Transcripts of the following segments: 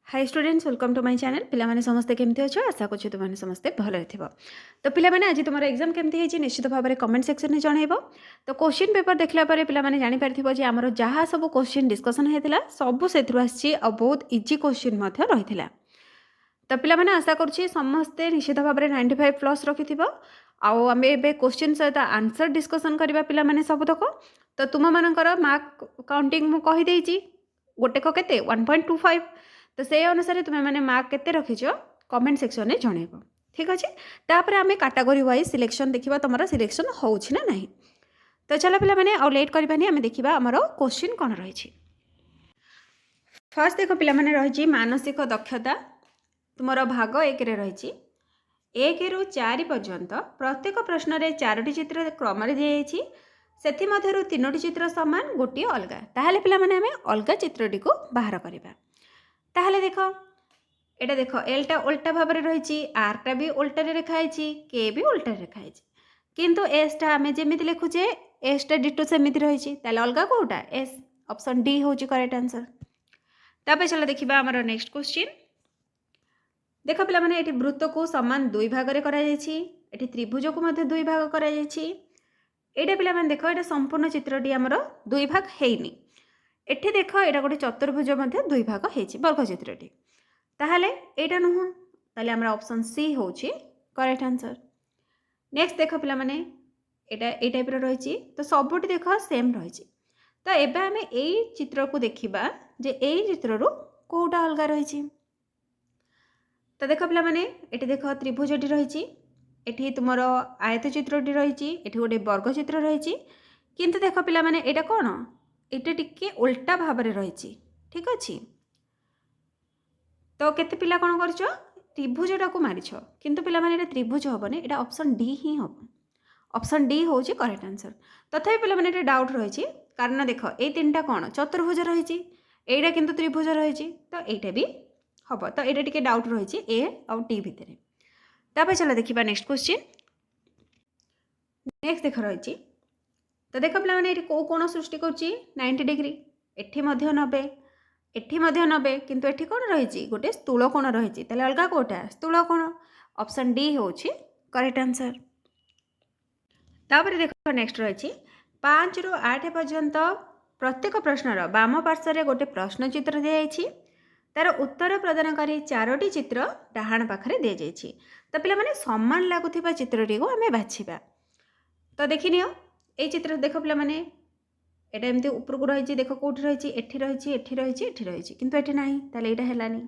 Hi students welcome to my channel पिलामाने समस्ते केमती अच्छो आशा करछु तुमने समस्ते भले थिबो। तो पिलामाने आज तुमर एग्जाम केमती हेची निश्चित भाव में कमेंट सेक्शन में जणैबो। तो क्वेश्चन पेपर देखला परे पिलामाने जानि पारथिबो जे हमर जहा सब क्वेश्चन डिस्कशन हेतिला सब सेथरु आछि आ बहुत इजी क्वेश्चन मध्ये रहिथिला। तो पिलामाने आशा करछि समस्ते निश्चित भाव में 95 प्लस रखिथिबो। आउ आमे एबे क्वेश्चन सहित आंसर डिस्कशन करबा पिलामाने सबतक। तो तुम मानकर मार्क काउंटिंग मु कहि देइछि गोटेक केते 1.25। तो से अनुसार तुम्हें मैंने मार्क केते रखिछ कमेंट सेक्शन में जणैबो। ठीक अच्छे तापर आम कैटेगरी वाइज सिलेक्शन देखा तुम सिलेक्शन होउछि ना नहीं। तो चलो पिला माने आ लेट करबानी आम देखा आमर क्वेश्चन कौन रही। फर्स्ट देख पिला माने रही मानसिक दक्षता तुमर भाग 1 रे रही 1 रु 4 पर्यंत प्रत्येक प्रश्न रे 4टी चित्र क्रम रे दिखाई से मध्यरु 3टी चित्र सामान गोटे अलगा ताहले पिला माने आमे अलगा चित्रटी को बाहर करबा। ताहले देख एटा देख एलटा उल्टा भाव में रही आरटा भी उल्टा रेखाई के भी उल्टा रेखाई किंतु एसटा आम जमी लिखुचे एसटा डिटो सेमती रही अलग कौटा एस ऑप्शन डी हूँ करेक्ट आंसर। तापर चलो देखा आमर नेक्स्ट क्वेश्चन देख पिला माने एटी वृत्त को समान दुई भाग में एटी त्रिभुज को मध्य दुई भाग कर पिला माने देख एटा संपूर्ण चित्रटी आमर दुई भाग हैनी एठी देख एटा गोटे चतुर्भुज मध्य दुई भाग होती वर्ग चित्रटी ताहले एटा नुह ताहले हमरा ऑप्शन सी होची करेक्ट आंसर। नेक्स्ट देख पिला माने एटा ए टाइप रो रही तो सबुटी देख सेम रही तो एबे आमे एई चित्र को देखिबा जे एई चित्र रो कोटा अलगा रही। तो देख पिला माने एटी देख त्रिभुजटी रही एठी तुमरो आयत चित्रटी रही एठी गोटे वर्ग चित्र रही किंतु देख पिला माने एटा कोन एटा टिके उल्टा भाव में रही। ठीक अच्छे तो केते पिला कौन कर त्रिभुजटा को मारिछ किंतु पिला माने त्रिभुज हेनी एटा ऑप्शन डी ही हम ऑप्शन डी हूँ करेक्ट आंसर। तथापि पिला माने डाउट रही कारण देख ये 3टा कौन चतुर्भुज रही एटा किंतु त्रिभुज रही तो यहाँ भी हम तो यहाँ टे डाउट रही ए आउ टी भितर। तापर चलो देखा नेक्स्ट क्वेश्चन नेक्स्ट देख रही तो देख पिला माने कौ कोण सृष्टि कर 90 डिग्री एठी 90 एठी 90 किंतु एठी कौन रही गोटे स्थूल कोण रही अलग कौटा स्थूल कोण ऑप्शन डी हूँ करेक्ट आंसर। तापर देख नेक्स्ट रही 5 रु 8 पर्यंत प्रत्येक प्रश्नर बाम पार्श्व गोटे प्रश्न चित्र दिखाई तार उत्तर प्रदानकारी 4टी चित्र डाहाण पाखरे दि जाइए तो पिला माने समान लगुवा चित्रटी को आम बाछा। तो देखनी ये चित्र देख पिला माने एटा एमती ऊपर को रही देख कौट रही एठी रही एठी रही एठी रही किंतु एठी नहीं ताले एटा हेलानी।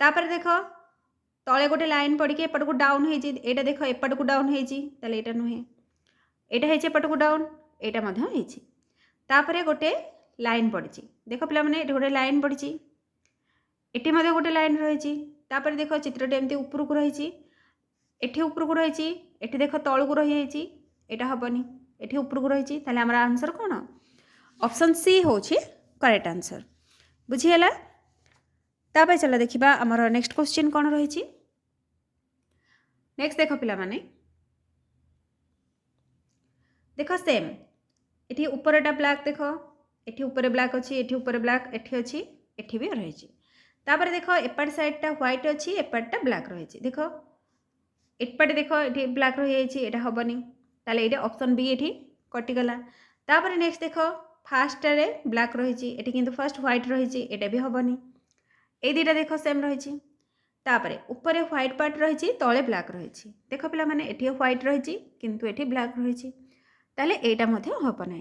तापर देख तले गोटे लाइन पड़ी एपट को डाउन होती एटा देख एपट को डाउन होती ताले एटा नुहे एटा है एपट को डाउन एटा मध्य होती तापर गोटे लाइन पड़ी देख पिला माने गोटे लाइन पड़ी एटी मध्य गोटे लाइन रही तापर देख चित्रटी एमती ऊपर को रही एठी ऊपर को रही एठी देख तल को रही एटा हेनी एठी ऊपर को रही ताले हमर आंसर कौन ऑप्शन सी हूँ करेक्ट आंसर बुझीगला। तापर चलो देखा आमर नेक्स्ट क्वेश्चन कौन रही नेक्स्ट देख पिला माने देख सेम एठी ऊपरटा ब्लैक देख एठी ऊपर ब्लैक अच्छी एठी ऊपर ब्लैक एठी अच्छी एठी भी रही तापर देख एपट साइडटा व्हाइट अच्छी एपटटा ब्लैक रही देख एपटे देख ये ब्लैक रही एटा हेनी ताले ये ऑप्शन बी ये कटिगला। तापर नेक्स्ट देख फास्ट रे ब्लैक रही एटी किंतु फर्स्ट व्हाइट रही एटा भी हेनी ये दुटा देख सेम रही तापर ऊपर व्हाइट पार्ट रही तले ब्लैक रही देख पिला माने एटी व्हाइट रही किंतु एटी ब्लैक रही ताले एटा मध्य हम ना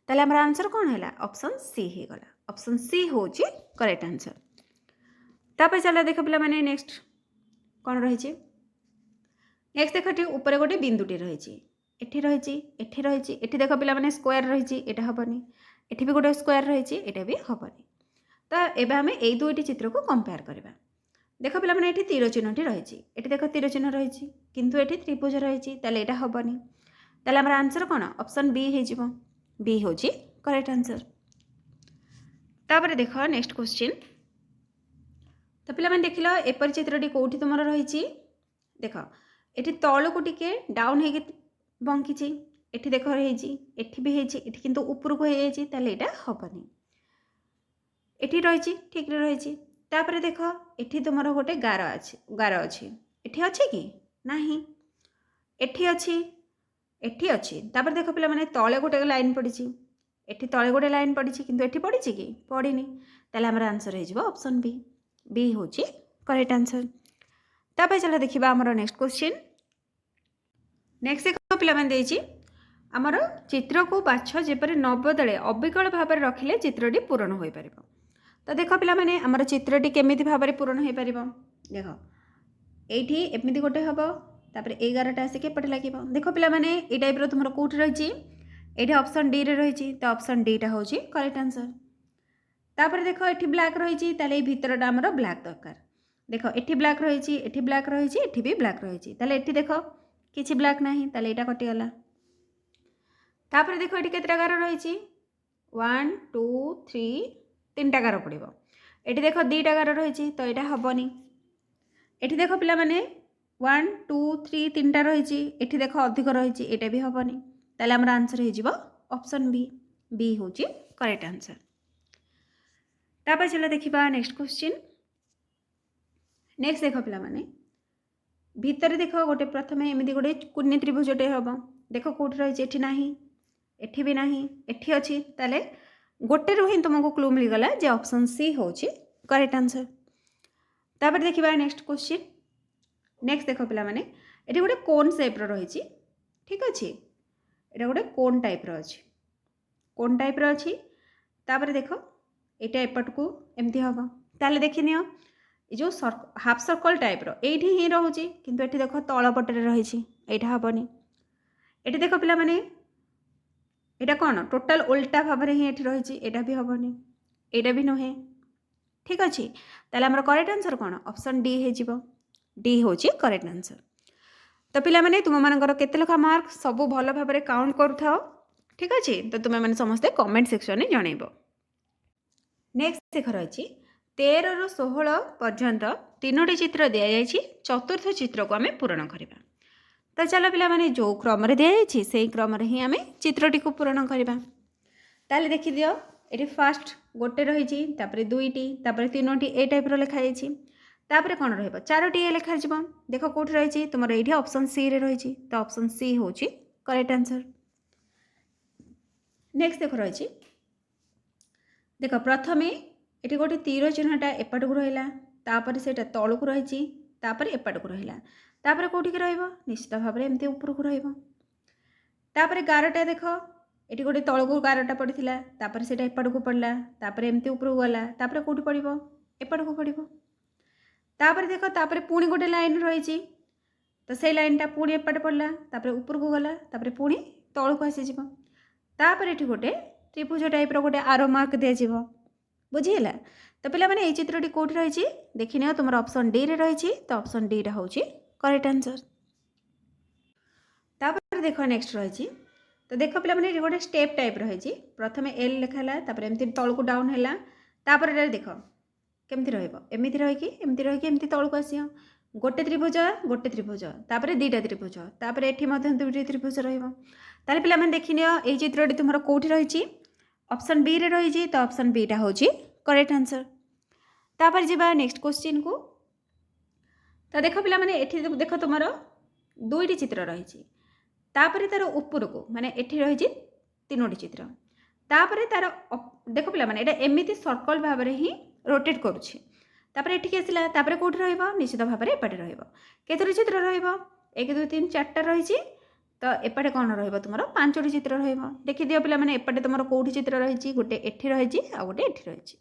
ताले हमर आंसर कौन है ऑप्शन सी हो गला ऑप्शन सी हूँ करेक्ट आंसर। तापर चलो देख पिला माने नेक्स्ट कौन रही नेक्स्ट देख ऊपर गोटे बिंदुटी रही एठी रही एठी रही एठी देख पिला माने स्क्वायर रही एटा हेनी एठी भी गोटे स्क्वायर रही एटा भी हेनी तो एबे हमें यही दुईटी चित्र को कंपेयर करबा। देख पिला माने एठी तीर चिन्हटी रही एठी देख तीर चिन्ह रही किंतु एठी त्रिभुज रही ताले एटा हेनी ताले हमर आंसर कौन ऑप्शन बी हो बी हूँ करेक्ट आंसर। तापर देख नेक्स्ट क्वेश्चन तो पिला माने देखिल एपर चित्रटी कौटी तुम रही देख एठी तल को टिके डाउन हो बंकी एठी देख रही एठी भी होती एठी किंतु ऊपर को हो जाए हेनी एठी रही ठीक रही तापर देख एठी तुमर गोटे गार अच्छी एठी अच्छे कि नाही एठी अच्छी एठी अच्छी तापर देख पिला माने तले गोटे लाइन पड़ी एठी तले गोटे लाइन पड़ी किंतु एठी पड़ी कि पड़ीनी ताले हमर आंसर हो ऑप्शन बी बी होची करेक्ट आंसर। तापर चलो देखिबा हमर नेक्स्ट क्वेश्चन नेक्स्ट देख पिला माने देछि आमर चित्र को बाछ जेपरि न बदले अविकल भाव में रखिले चित्रटी पूरण हो पार। तो देख पिला माने आमर चित्रटी केमिति भाव में पूरण हो पार देख एठी एमिति गोटे हम तापर 11टा आसिक एपटे लगे देख पिला माने ए टाइप रो तुमर कोठी रही ये ऑप्शन डी रे रही तो ऑप्शन डी टा होची करेक्ट आंसर। तापर देख एठी ब्लैक रही ताले भितरटा आमर ब्लैक दरकार देख एठी ब्लैक रही एठी ब्लैक रही एठी भी ब्लैक रही ताले एठी देख किछि ब्लैक नाही ताले एटा कटिगला। तापर देख ये केतटा गार रही 1 2 3 3टा गार पड़ो ये देख 2टा गार रही तो यहाँ हेनी ये देख पिला माने 1 2 3 3टा रही ये देख अधिक रही ये भी हेनी ताले आमर आंसर हो ऑप्शन बी बी हूँ करेक्ट आंसर। तापर चलो देखिबा नेक्स्ट क्वेश्चन नेक्स्ट देख पिला माने भितर देख गोटे प्रथम एमती गोटे कुन्नी त्रिभुजटे हम देख कौट रही एठी नाही एठी भी नाही एठी अच्छी ताले गोटे रू ही तुमको क्लू मिलगला जे ऑप्शन सी होची करेक्ट आंसर। तापर देखिबा नेक्स्ट क्वेश्चन नेक्स्ट देख पिला माने एठी गोटे कोन शेप रो रही ठीक अच्छे एटा गोटे कोन टाइप रो अछि कोन टाइप रो अछि तापर देख एटा एपट को एमती हम ताले देखिनियो ये जो हाफ सर्कल टाइप रो एठी ही रहउची किंतु एठी देख तळ पटरे रही एटा हबनी एठी देख पिला माने एटा कौन टोटाल उल्टा भाव में ही रही एटा भी हेनी एटा भी नुहे ठीक अच्छे ताले हमर करेक्ट आंसर कौन ऑप्शन डी हो डी हूँ करेक्ट आंसर। तो पिला माने तुम मानकर केते लखा मार्क सब भल भाव में काउंट करूथाओ ठीक अच्छे तो तुम्हें मैंने समस्ते कमेंट सेक्शन में जनइब। नेक्स्ट देख रही 13 ରୁ 16 पर्यंत 3टी चित्र दि जाइए चतुर्थ चित्र को आम पूरण करवा। तो चलो पिला माने जो क्रम रे दिया से क्रम ही आम चित्रटी को पूरण करवा। ताले देखि दियो ये फास्ट गोटे रही दुईटी तीनोटी ए टाइप लिखाई तापर कौन रही 4टी ए लिखा जा देख कौट रही तुम ये ऑप्शन सी रे रही तो ऑप्शन सी हूँ करेक्ट आंसर। नेक्स्ट देख रही देख प्रथमे ये गोटे तीर चिन्हटा एपट को रहा तापर से तल को रही एपट को रहा तापर कौटी निश्चित भाव में एमती ऊपर को रही गारटा देख ये गोटे तल को गारटा पड़ा तापर से एपट को पड़ा तापर एमती ऊपर को गला तापर कौटी पड़ो एपट को पड़ो तापर देख तापर पुणी गोटे लाइन रही तो से लाइनटा पुणी एपट पड़ा तापर ऊपर को गला तापर पुणी तल को आसीज तापर ये गोटे त्रिभुज टाइप गोटे आरो मार्क दिज्व बुझीगला। तो पिला माने ये चित्रटी कौटी रही देखने तुम ऑप्शन डी रे रही तो ऑप्शन डी हूँ करेक्ट आंसर। तापर देख नेक्स्ट रही तो देख पिला माने गोटे स्टेप टाइप रही प्रथम एल लिखाला तापर एमती तल को डाउन है तापर देख केमती रमिति रही तल को आस गोटे त्रिभुज तापर 2टा त्रिभुज तापर एठी मध्य 2टी त्रिभुज रही पिला माने देखिनियो ये चित्रटी तुम कौटी रही ऑप्शन बी रे रही तो ऑप्शन बी टा हूँ करेक्ट आंसर। तापर जीवा नेक्स्ट क्वेश्चन को तो देख पिला माने एठी देख तुम 2टी चित्र रही तापर तार ऊपर को माने एठी रही 3टी चित्र तापर तार देख पिला माने एटा एमिति सर्कल भाव में ही रोटेट करुच्छे तापर एठी आसला तापर कौटी रहिबो निश्चित भाव में एपटे रहिबो केतोटी चित्र रहिबो 1 2 3 4टा रही तो एपटे कौन रहिबो तुमरो 5टी चित्र रहिबो देखि दियो पिला माने एपटे तुमरो कोठी चित्र रही गोटे एठी रही आ गोटे एठी रही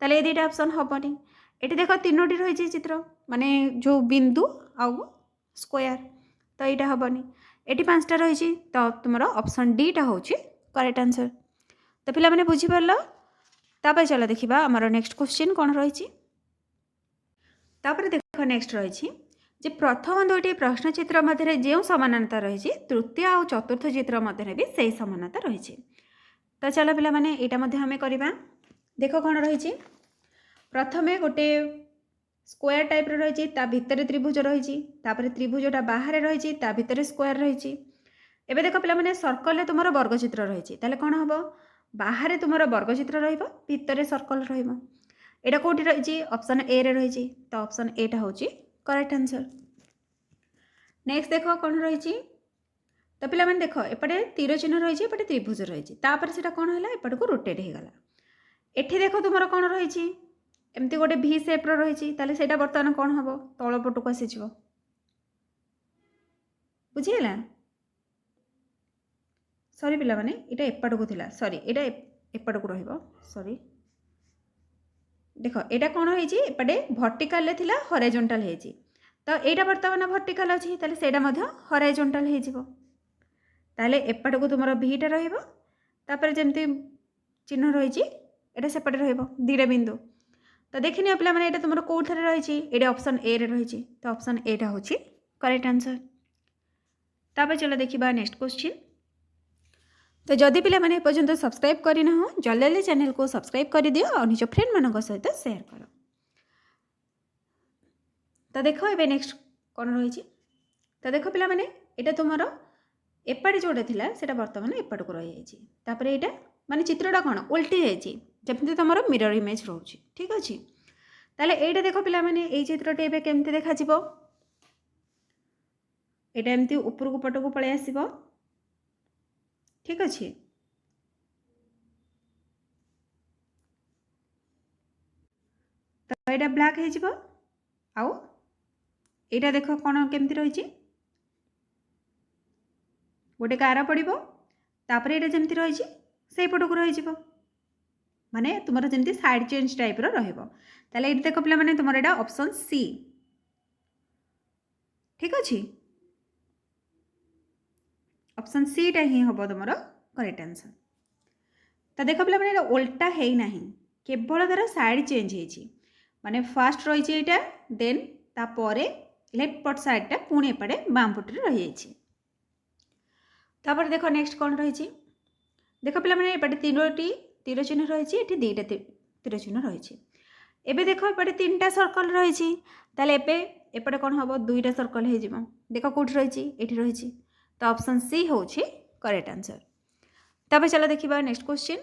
ताले ए 2टा ऑप्शन हबनी एठी देखो 3टी रही चित्र माने जो बिंदु आउ स्क्वायर तो यहाँ हबनी एटी 5टा रही तो तुम ऑप्शन डी टा हूँ करेक्ट आंसर। तो पिला माने बुझी पारल तापर चलो देखिबा आमर नेक्स्ट क्वेश्चन कौन रही तापर देख नेक्स्ट रही जे प्रथम 2टी प्रश्न चित्र मध्य जो समानता रही तृतीय और चतुर्थ चित्र मध्य भी से समानता रही। तो चलो पिला माने एटा मध्य हमें करबा देख कौन रही प्रथमे गोटे स्क्वायर टाइप रही भितर त्रिभुज रही त्रिभुजटा बाहर रही भितर स्क्वायर रही एबे देख पिला माने सर्कल तुम वर्गचित्र रही ताले कौन हम बाहर तुम वर्गचित्र भितर सर्कल एटा कोठी रही ऑप्शन ए रे रही तो ऑप्शन एटा होची करेक्ट आंसर। नेक्स्ट देख कौन रही तो पिला माने देख एपटे तीर चिन्ह रही एपटे त्रिभुज रही से कौन है एपट को रोटेट हो गला। एठी देख तुम कौन रही एमती गोटे भी सेप रही बर्तमान कौन हम तल पटक आसीज बुझीगला। सॉरी पिला माने इटा एपट को थिला सॉरी इटा एपट को रहिबो सॉरी देख एटा कौन होईची एपटे वर्टिकल ले थिला हॉरिजॉन्टल हेजी तो एटा बर्तमान वर्टिकल अछि ताले सेटा मध्य हॉरिजॉन्टल हे जिवो ताले एपट को तुमरो भीटा रहिबो तापर जेमती चिन्ह रहिची एटा सेपटे रहिबो दीटा बिंदु तो देखिनि पिला माने एटा तुमरो कोथरे रहिची एटा ऑप्शन ए रे रहिची तो ऑप्शन एटा होची करेक्ट आंसर। तापर चलो देखिबा नेक्स्ट क्वेश्चन। तो जदि पिला माने पर्यंत सब्सक्राइब करना हो जल्दी चैनल को सब्सक्राइब कर दियो और निज फ्रेंड मान सहित शेयर कर। तो देख ए नेक्स्ट कौन रही तो देख पिला माने एटा तुमरो एपटे जोटा थिला सेटा बर्तमान एपट को रही जाइए एटा माने चित्रटा कौन उल्टी जाइए जमी तुम मिरर इमेज रोचे ठीक अच्छे। ताले एटा देख पिला माने ए चित्रटे एबे केमती देखा जिवो एटा एमती ऊपर को पट को पळे आसीबो ठीक अच्छे। तो एटा ब्लैक हे जिवो आउ एटा देख कौन केमती रही गोटे गार पड़ो तापर एटा जमती रही से पट को रही माने तुम जमती साइड चेंज टाइप रहिबो ताले एटा देख पिला माने तुमर एटा ऑप्शन सी ठीक अच्छे ऑप्शन सी टा ही हम तुम करेक्ट आंसर। तो देख पिला माने उल्टा है ना केवल तार साइड चेंज हो माने फास्ट रही है देन तापरे लेफ्ट पट साइडटा पुणी एपटे बाम पटे रही तापर देख नेक्स्ट कौन रही देख पिला माने एपटे तीनोटी तीर चिन्ह रही ये दीटा तीर चिन्ह रही एबे देख एपटे तीनटा सर्कल रही ताले एपटे कौन हम दुईटा सर्कल हो देख कौट रही रही तो ऑप्शन सी हूँ करेक्ट आंसर। तब चलो देखा नेक्स्ट क्वेश्चन।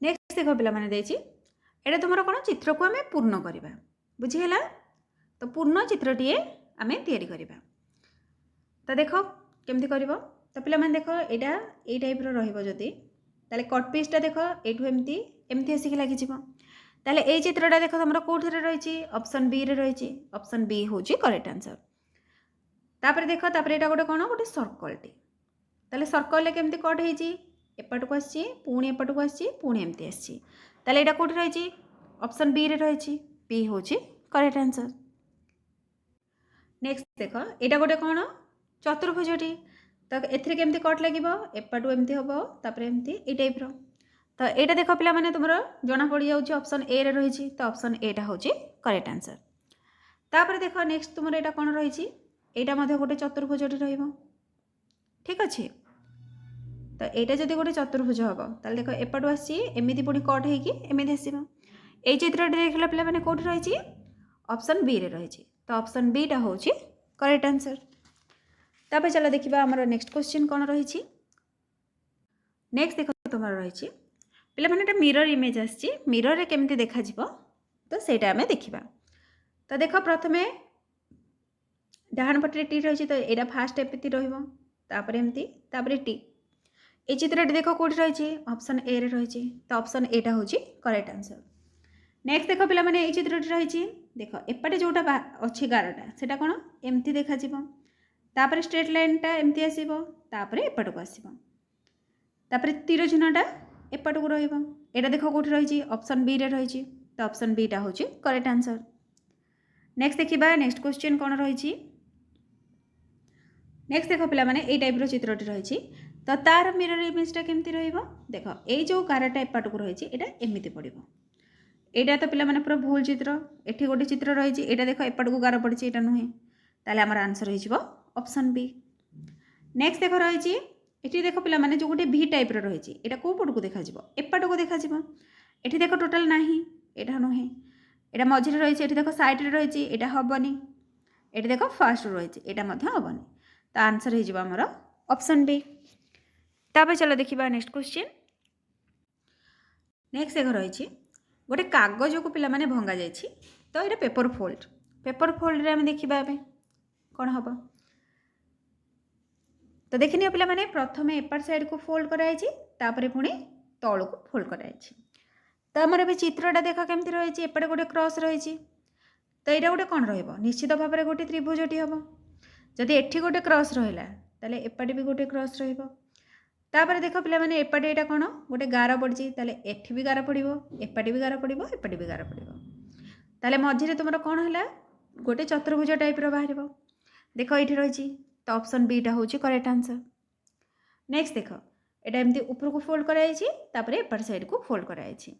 नेक्स्ट देख पिला माने देछि एटा तुमरो कौन चित्र को आम पूर्ण करवा बुझीगला तो पूर्ण चित्रटीए आम तैयारी करवा। तो देख केमती कर तो पिला माने देख एटा ए टाइप रहिबो जदी ताले कट पीसटा देख एठू एमती एमती आसिक लगी ताले ए चित्रटा देख तुम कौन रही ऑप्शन बी रे रही ऑप्शन बी हूँ करेक्ट आंसर। तापर देख तापर एटा गोटे कौन गोटे सर्कलटी ताले सर्कल केमती कट होती एपट को आसी पुणी एपट को आसी पुणी एमती आसी ताले एटा कौन रही ऑप्शन बी रे रही बी हूँ करेक्ट आंसर। नेक्स्ट देख एटा गोटे कौन चतुर्भुजटी तो एथिरे केमती कट लगे एपटू एमती हम तापर एमती ए टाइप तो एटा देख पिला माने तुमरो जना पड़ जाउछि ऑप्शन ए रे रही तो ऑप्शन एटा हूँ करेक्ट आंसर। तापर देख नेक्स्ट तुमरो एटा कौन रही एटा मध्य गोटे चतुर्भुजटी रहिबो ठीक अच्छे। तो एटा जदि गोटे चतुर्भुज हम ताले देख एपटू आसी एमती पुणी कट होगी एमती आसो ये चित्रटी देखला पिला माने कोठी रही ऑप्शन बी रे रही तो ऑप्शन बी टा हूँ करेक्ट आंसर। तब चलो देखा आमर नेक्स्ट क्वेश्चन कौन रही नेक्स्ट देख तुम रही पिला माने मिरर इमेज आसी मिरर रे केमती देखा तो सेटा आमे देखिबा। तो देख प्रथमे डाहाण पटे टी रही तो यहाँ फास्ट एमती रहीपर एमती तापर टी ये चित्रटी देख कौट रही ऑप्शन ए रे रही तो ऑप्शन एटा हूँ करेक्ट आंसर। नेक्स्ट देख पिला माने ये चित्रटी रही देख एपटे जोटा अच्छी गारटा सेटा कौन एमती देखा तापर स्ट्रेट लाइनटा एमती आसीबो तापर एपट को आसीबो तापर तीर चिन्हटा एपट को रहिबो एटा देख कौट रही ऑप्शन बी रे रही तो ऑप्शन बी टा हूँ करेक्ट आंसर। नेक्स्ट देखिबा नेक्स्ट क्वेश्चन कौन रही नेक्स्ट देख पिला माने ए टाइप चित्रटी रही तो तार मिरर इमेजटा केमती रहिबो देख ए जो गारटा एपट को रही एटा एमती पड़िबो एटा तो पिला माने पूरा भूल चित्र एठी गोटे चित्र रही एटा देख एपट को गार पड़ी एटा नुहे ताले हमर आंसर हो ऑप्शन बी। नेक्स्ट देख रही एठी देख पिला माने जो गोटे भी टाइप रही एटा को पट को देखा जिवो एपट को देखा जिवो एठी देख टोटल नाही एटा नुहे एटा मझिरे रही एठी देख साइड रे रही एटा हबनी एठी देख फास्ट रही एटा मध्य हबनी तो आंसर हो आमर ऑप्शन बी। तब चलो देखिबा नेक्स्ट क्वेश्चन। नेक्स्ट देख रही गोटे कागज को पिला माने भंगा जाइछि तो ये पेपर फोल्ड रे आम देखा कौन हम तो देखनी पिला माने प्रथम एपट साइड को फोल्ड कराई पुणी तल को फोल्ड कराई तो आमर ए चित्रटा देख केमती रही एपटे गोटे क्रॉस रही तो यहाँ गोटे कौन निश्चित भाव में गोटे त्रिभुजटी हम जदि एठी गोटे क्रॉस रहा ताले एपटे भी गोटे क्रॉस रही देख पिला माने एपटे यहाँ कौन गोटे गार पड़ी ताले एठी भी गार पड़ो एपटे भी गार पड़ो एपटे भी गार पड़ो ताले मझे तुम कौन है गोटे चतुर्भुज टाइप बाहर देख ये रही तो ऑप्शन बीटा हूँ करेक्ट आंसर। नेक्स्ट देख यहाँ एमती ऊपर को फोल्ड कराई एपट साइड को फोल्ड कराई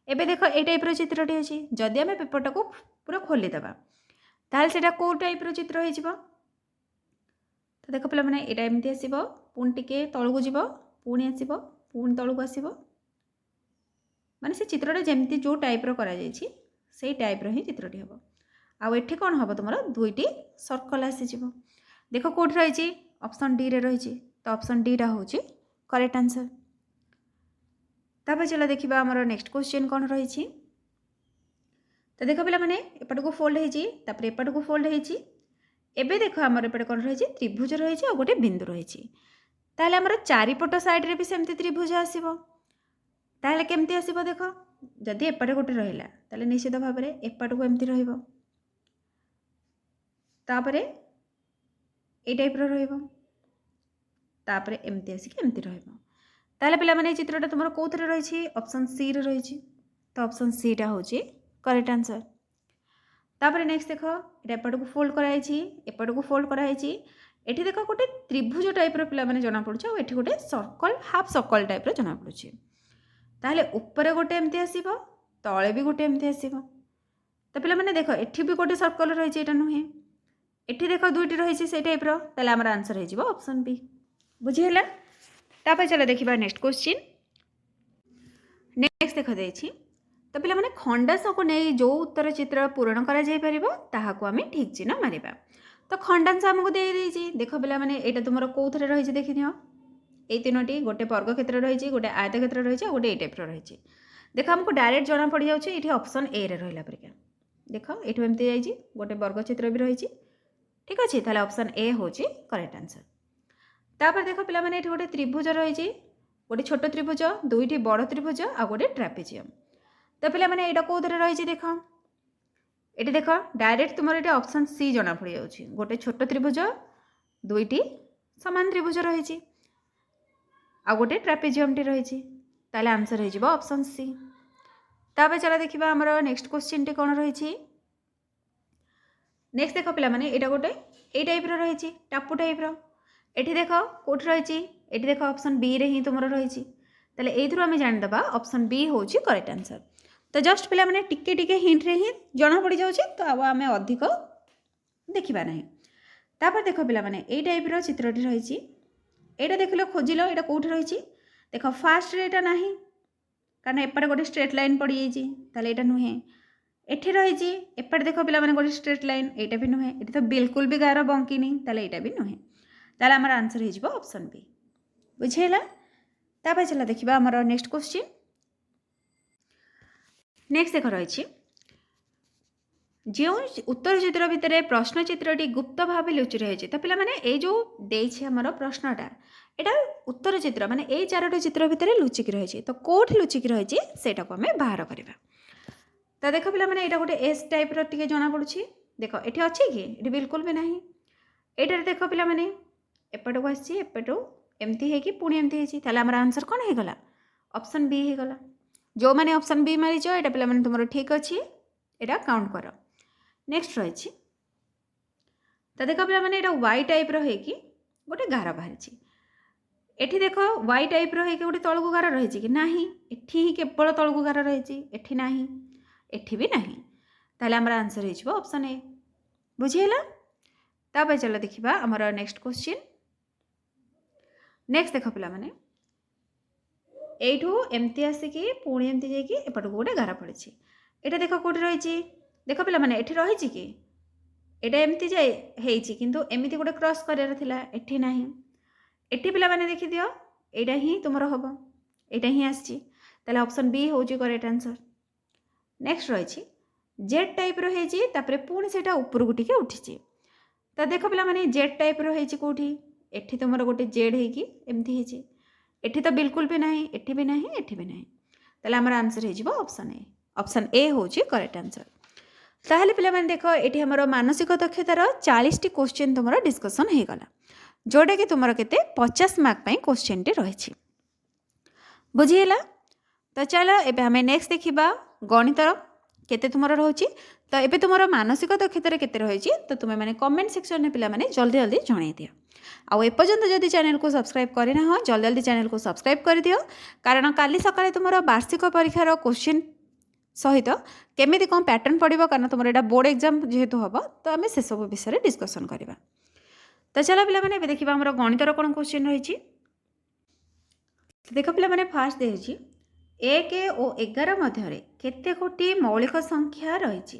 एबे देख ये टाइप चित्रटी अच्छी जदि आम पेपरटा को पूरा खोलीदेवा ताल से कौ टाइप चित्र हो तो देख पे मैंने यहाँ एमती आसो पुणी टिके तलू जीव पुणी आसो पुणी तलू आसो माने से चित्रटा जमती जो टाइप से टाइप ही चित्रटी हम आठी कौन हम तुम दुईटी सर्कल आसीज देख कौट रही ऑप्शन डी रे रही तो ऑप्शन डी टा हूँ करेक्ट आंसर। तापर चलो देखा आमर नेक्स्ट क्वेश्चन कौन रही तो देख पे मैंने एपट को फोल्ड होती एपट को फोल्ड होती एबे देख आमर एपटे कौन रही त्रिभुज रही और गोटे बिंदु रही ताहले आमर चारिपट साइड रे भी सेमती त्रिभुज आसीबो ताहले केमती आसीबो देख जदि एपटे गोटे रहिला ताहले निश्चित भाव में एपट को एमती रहिबो तापरे ए टाइप रहिबो तापरे एमती आसिक एमती रहिबो ताहले पिला माने चित्रटा तुमर कोथरे रही ऑप्शन सी रे रही तो ऑप्शन सी टा हूँ करेक्ट आंसर। तापर नेक्स्ट देख ये एपट को फोल्ड कराई एपट को फोल्ड कराई एठी देख गोटे त्रिभुज टाइप पिला माने जना पड़ुछ और एठी गोटे सर्कल हाफ सर्कल टाइप जना पड़ुछ ताहले ऊपर गोटे एमती आसीबो तळे भी गोटे एमती आसीबो तो पिला माने देख एठी भी गोटे सर्कल रही एटा नुहे एठी देख दुईटी रही से टाइप ताहले हमर आंसर हो ऑप्शन बी बुझीला। तापर चलो देखिबा नेक्स्ट क्वेश्चन नेक्स्ट देख देछि तो पिला माने खंडांश को नहीं जो उत्तर चित्र पूरण करा जाय परिबो ताहाको आमे ठीक चिन्ह मारिबा तो खंडांश हमको दे देछि देख पिला माने एटा तुमरो कोथरे रही देखि नियो ए तीनोटी गोटे वर्ग क्षेत्र रही गोटे आयत क्षेत्र रही गोटे ए टाइप रही देख हमको डायरेक्ट जना पड़ जाउछि एठी ऑप्शन ए रे रहिला परिका देख एठो एमती जाइछि गोटे वर्ग क्षेत्र भी रही ठीक अच्छे ताहले ऑप्शन ए हूँ करेक्ट आंसर। तापर देख पिला माने एठी गोटे त्रिभुज रही गोटे छोट त्रिभुज दुईटी बड़ त्रिभुज आ गोटे ट्रापेजियम तो पिला माने एटा कोथरे रही देख ये देख डायरेक्ट तुम ये ऑप्शन सी जना पड़ जाउछि गोटे छोट त्रिभुज दुईटी समान त्रिभुज रही आ गोटे ट्रापेजियम टी रही ताहले आंसर हो ऑप्शन सी। तापर चला देखिबा हमर नेक्स्ट क्वेश्चन टी कोन रही नेक्स्ट देख पिला माने एटा गोटे ए टाइप रही टापू टाइप एठी देख कौट रही एठी देख ऑप्शन बी रे ही तुम रही ताले एथुर आमे जानिदबा ऑप्शन बी हूँ करेक्ट आंसर तो जस्ट पिला माने टिके टिके हिंट रे ही जना पड़ जाउछि तो अब आमे अधिक देखिबा नहीं। तापर देख पिला माने ए टाइप रो चित्रटी रही एटा देखलो खोजिलो एटा कोठी रही देख फास्ट रे एटा नाही कारण एपटे गोटे स्ट्रेट लाइन पड़ जाइछि ताले एटा नुहे एठी रही एपटे देख पिला माने गोटे स्ट्रेट लाइन एटा भी नुहे एठी तो बिल्कुल भी गार बंकिनी ताले एटा भी नुहे ताले हमर आंसर हो ऑप्शन बी बुझेला। तापर चला देखिबा हमर नेक्स्ट क्वेश्चन नेक्स्ट देख रही जो उत्तर चित्र भितर प्रश्न चित्रटी गुप्त भाव लुचि रही तो पिला माने ए जो देछि हमर प्रश्नटा एटा उत्तर चित्र माने ए चारोटी चित्र भितर लुचिक रही तो कोठी लुचिक रही सेटा को हमें बाहर करबा तो देख पिला माने एटा गोटे एस टाइप रो टिके जना पड़ुछि देख एठी अछि कि एठी बिल्कुल भी नाही एटारे देख पिला माने एपट को आछि एपट एमती है कि पुणी एमती है ताले हमर आंसर कोन हे गला ऑप्शन बी हे गला जो माने ऑप्शन बी मारिछ एटा पिला माने तुमरो ठीक अछि एटा काउंट करो। नेक्स्ट रही तो देख पिला माने एटा वाई टाइप रो है कि गोटे गार बाहरी एठी देख वाई टाइप रो है कि गोटे तळकु गार रही कि नाही एठी ही केवल तळकु गार रही एठी नाही एठी भी नहीं ताले हमर आंसर हो ऑप्शन ए बुझीला। तापर चलो देखिबा हमर नेक्स्ट क्वेश्चन नेक्स्ट देख पिला माने एठू एमती आसिकी पुणी एमती जाइकी एपट को गोटे गार पड़ी एटा देख कोठी रही देख पिला माने एठी रही कि एटा एमती जाए हेइची किंतु एमिति गोटे क्रॉस करार थिला एठी नाही एठी पिला माने देखि दियो एटा ही तुमरो हबो एटा ही आसी ताले ऑप्शन बी होची करेक्ट आंसर। नेक्स्ट रही जेड टाइप रही पुणी से उपरकू टिके उठी। तो देख पिला माने जेड टाइप रही कौटी एठी तुम गोटे जेड होमती एठी तो बिल्कुल भी ना एठी भी ना एठी भी ना ताले आमर आंसर हो ऑप्शन ए। ऑप्शन ए हूँ करेक्ट आंसर। ताहले पिला माने देख ये आमर मानसिक दक्षतार 40 टी क्वेश्चन तुम डिस्कसन हो गला जोटा कि तुम के 50 मार्क क्वेश्चन टी रही बुझीगला। तो चलो एबे हमें नेक्स्ट देखा गणितर केते तुम रोचे। तो ये तुम मानसिक दक्षतार केते रही तो तुम्हें मैंने कमेंट सेक्शन में पिला माने जल्दी जल्दी जणाई दियो। आउ एपर्यंत जदि चैनल को सब्सक्राइब करना हो जल्दी जल्दी चैनल को सब्सक्राइब कर दियो कारण काली सकाळे तुम वार्षिक परीक्षार क्वेश्चन सहित केमी कौन पैटर्न पड़ो कारण तुम यहाँ बोर्ड एग्जाम जेहेतु हम तो आम से सब विषय डिस्कसन करवा। तो चलो पिला माने देखा आम गणितर कौन क्वेश्चन रही। देख पिला माने फास्ट देखिए 1 और 11 मध्य केते गोटी मौलिक संख्या रही।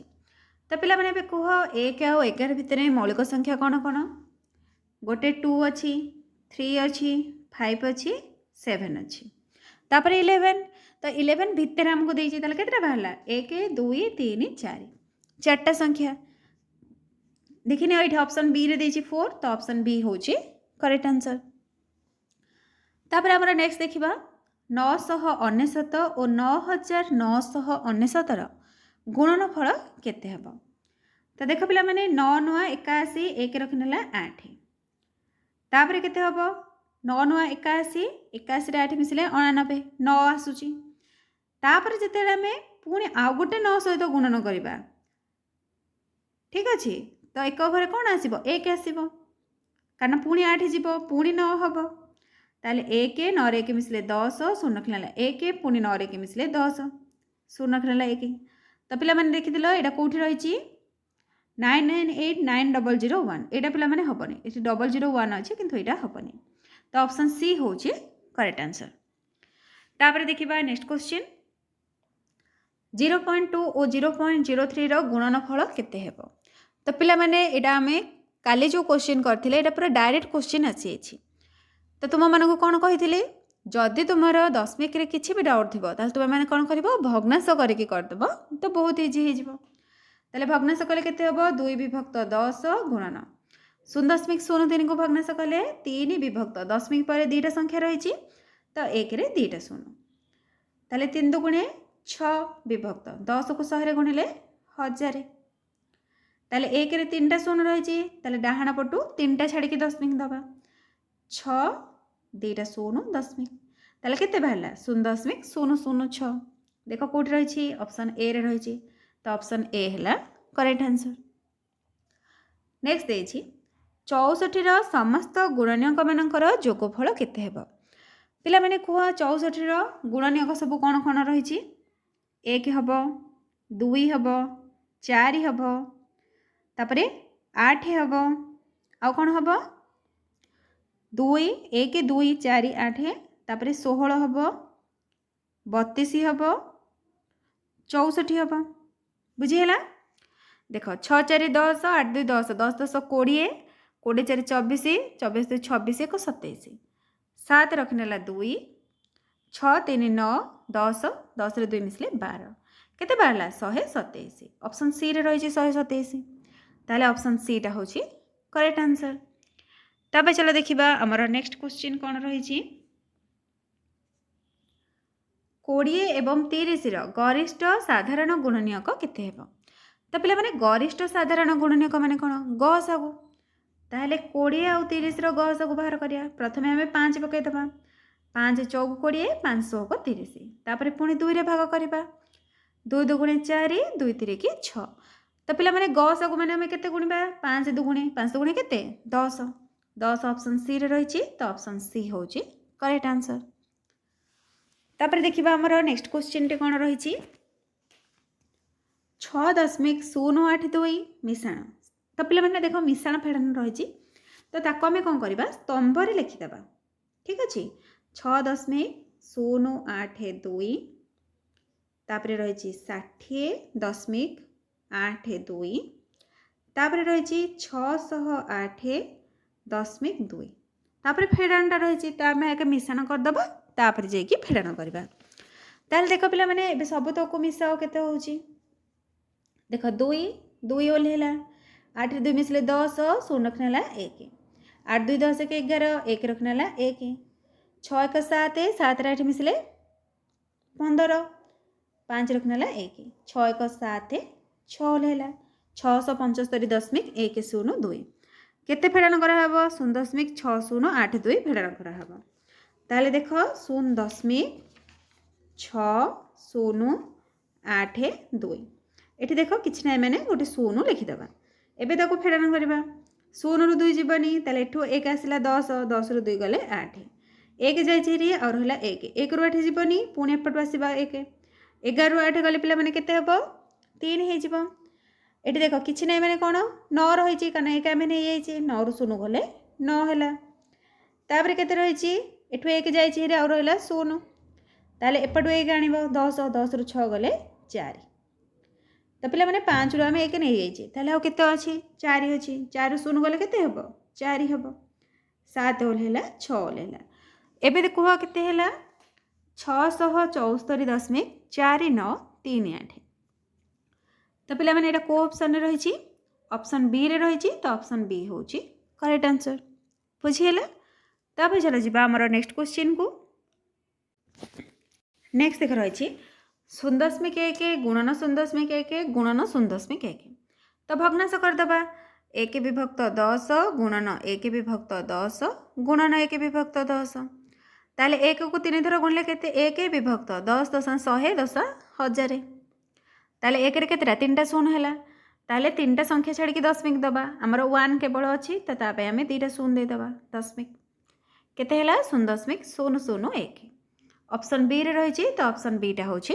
तो पिला माने कह 1 और 11 भितर मौलिक संख्या कौन कौन गोटे 2 अच्छी 3 अच्छी 5 अच्छी 7 अच्छी तापर 11। तो 11 भितर आमको देती के बाहर 1 2 3 4 चार्टा संख्या देखिए ये ऑप्शन बी रे देती 4 तो ऑप्शन बी हूँ करेक्ट आंसर। तापर आमर नेक्स्ट देखा 999 और 9999 गुणनफल केते हेबो। तो देख पिला माने 9 9 81 1 रखनेला 8 तापर केते हेबो 9 9 81 81 रे 8 मिसले 99 9 आसुची तापर जेते आमे पुणी आउ गोटे 9 सहित गुणन करबा ठीक अच्छे। तो एक घरे कौन आसीबो 1 आसीबो कारण पुणी 8 जीवो पुणी 9 हबो ताले 1 9 रे 1 मिसले 10 0 रखनेला 1 पुणी 9 रे 1 मिसले 10 0 रखनेला 1। तो पिला माने देखिदिलो एटा कोठी रहिची 998901 एटा पिला माने हबनी एठी 001 अछि किंतु एटा हबनी। तो ऑप्शन सी होची करेक्ट आंसर। तापर देखिबा नेक्स्ट क्वेश्चन 0.2 और 0.03 रो गुणनफल केते हेबो। तो पिला माने एटा हमें काली जो क्वेश्चन करथिले एटा पूरा डायरेक्ट क्वेश्चन अछि। तो तुम मानक कौन कही जदि तुम दशमिक किसी भी डाउट थी तुम मैंने कौन कर भग्नांश करके करदेव तो बहुत इजी हो भग्नांश कले के 2 विभक्त 10 गुणन 0.03 को भग्नांश कले 3 विभक्त दशमिक पर 2टा संख्या रही तो 1 रे 2टा शून्य ताले 3 दुगुणे 6 विभक्त 10 को 100 गुणिले 1000 ताले 1 रे 3टा शून्य रही डाहाण पटू 3टा छाड़ी दशमिक दबा 6 2टा शून्य दशमिक ताले केते बाहरला 0.006 देख कौट रही ऑप्शन ए रे रही तो ऑप्शन ए है करेक्ट आंसर। नेक्स्ट देछि 64 रो समस्त गुणनीयक मानकर जोगफल केते हेबो। पिला माने कुह 64 रो गुणनीयक सब कौन कौन रही 1 हबो 2 हबो 4 हबो तापरे 8 हबो आउ कौन हबो 2 1 2 4 8 तापरे 16 हबो 32 हबो 64 हबो बुझीगला। देख 6 4 10 8 2 10 10 10 20 20 4 24 24 2 26 1 27 7 रखनेला 2 6 3 9 10 10 रे 2 मिसले 12 केते बाहरला 127 ऑप्शन सी रे रही 127 ताले ऑप्शन सी टा होची करेक्ट आंसर। तब चलो देखा आमर नेक्स्ट क्वेश्चन कौन रही 20 एवं 30 गरिष्ठ साधारण गुणनीयक केते हेबो। तो पिला माने गरिष्ठ साधारण गुणनीयक माने कौन गसागु ताहले 20 आउ 30 गसागु बाहर करिया प्रथमे आमे 5 पकई दबा 5 चौक 20 500 को 30 तापर पुणी 2 रे भाग करबा 2 दुगुणे 4 2 3 की 6 तो पिला माने गसागु माने आमे केते गुणिबा 5 दुगुणे 5 दुगुणे केते 10 10 ऑप्शन सी रे रही तो ऑप्शन सी होची करेक्ट आंसर। तापर देखिबा हमर नेक्स्ट क्वेश्चन टे कौन रही 6.082 मिश्रण। तो पिला माने देखो मिश्रण फेड़न रही तो ताको आमे कौन करबा स्तंभ रे लिखिदबा ठीक अछि 6.082 तापर रही 60.82 तापर रही 608.2 तापर फेड़ानटा रही तो आम आगे मिश्रण करदे तापर जाकि फेड़ान करवा ताहले देख पिला माने एबे सब तक मिसाओ केते होउची देख 2 2 ओल्हेला 8 रे 2 मिसले 10 0 रखनेला 1 8 2 10 के 11 1 रखनेला 1 6 1 7 7 रे 8 मिसले 15 5 रखनेला 1 6 1 7 6 ओल्हेला 675.10 केते फेड़ाण कराहब 0.6082 फेड़ाण कराहब ताहले देख 0.6082 एठी देख किछि नै माने गोटे 0 लिखिदेबा एबे ताको फेड़ाण करबा 0 रु 2 जीवनी ताले एठो 1 आसिला 10 10 रु 2 गले 8 1 जाय छिरी और होला 1 1 रु 8 जीवनी पुणी एपटो आसीबा 1 11 रु 8 गले पिला माने केते हबो 3 हे जीवो एठी देख किछि नै माने कोन 9 रहिछि कारण 1 आमे नै जायछि 9 रु 0 गले 9 हैला तापर केते रहिछि एठो 1 जाय छिरी और होला 0 ताले एपटो 1 आनिबो 10 10 रु 6 गले 4 तो पिला माने 5 रु आमे 1 नै जायछि ताले आ केते अछि 4 अछि 4 रु 0 गले केते हबो 4 हबो 7 ओल्हेला 6 ओल्हेला एबे देखो केते हैला 674.493 तो पिला माने एटा को ऑप्शन रे रहिछि ऑप्शन बी रे रहिछि तो ऑप्शन बी होछि करेक्ट आंसर बुझिएला तापर चला जिबा हमर नेक्स्ट क्वेश्चन को नेक्स्ट देख रहिछि 0.1 गुणन 0.1 गुणन 0.1 तो भग्नांश कर दबा 1 विभक्त 10 गुणन 1 विभक्त 10 गुणन 1 विभक्त 10 ताले 1 को 3 थर गुणले केते 1 विभक्त 10 10 100 10 1000 ताले 1 रे केतेटा 3टा शून्य हैला ताले 3टा संख्या छाड़ी की दशमिक दबा हमर 1 केवल अछि त तापे हमें 2टा शून्य दे दबा दशमिक केते हैला 0.001 ऑप्शन बी रे रहिछि तो ऑप्शन बी टा होछि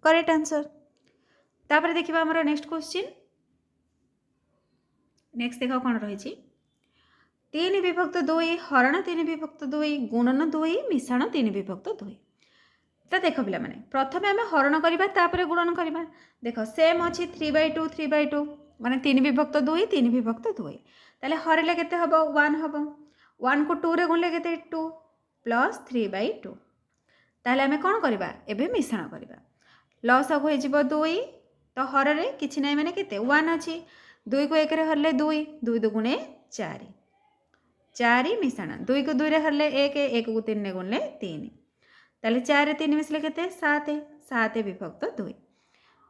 करेक्ट आंसर तापर देखिबा हमर नेक्स्ट क्वेश्चन नेक्स्ट देखो कोन रहिछि 3 विभक्त 2 हरण 3 विभक्त 2 गुणन 2 मिश्रण 3 विभक्त 2 तो देख पिला माने प्रथमे आमे हरण करिबा तापरे गुणन करिबा देख सेम अछि 3/2 3/2 माने 3 विभक्त 2 3 विभक्त 2 ताले हरले केते हबो 1 हबो 1 को 2 रे गुणले केते 2 प्लस 3/2 ताले आमे कोन करिबा एबे मिश्रण करिबा लॉस हो जिवो 2 तो हर रे किछि नै माने केते 1 अछि 2 को 1 रे हरले 2 2 दुगुणे 4 4 मिश्रण 2 को 2 रे हरले 1 1 को 3 रे गुणले 3 ताले 4 रे 3 मिसले केते 7 7 विभक्त 2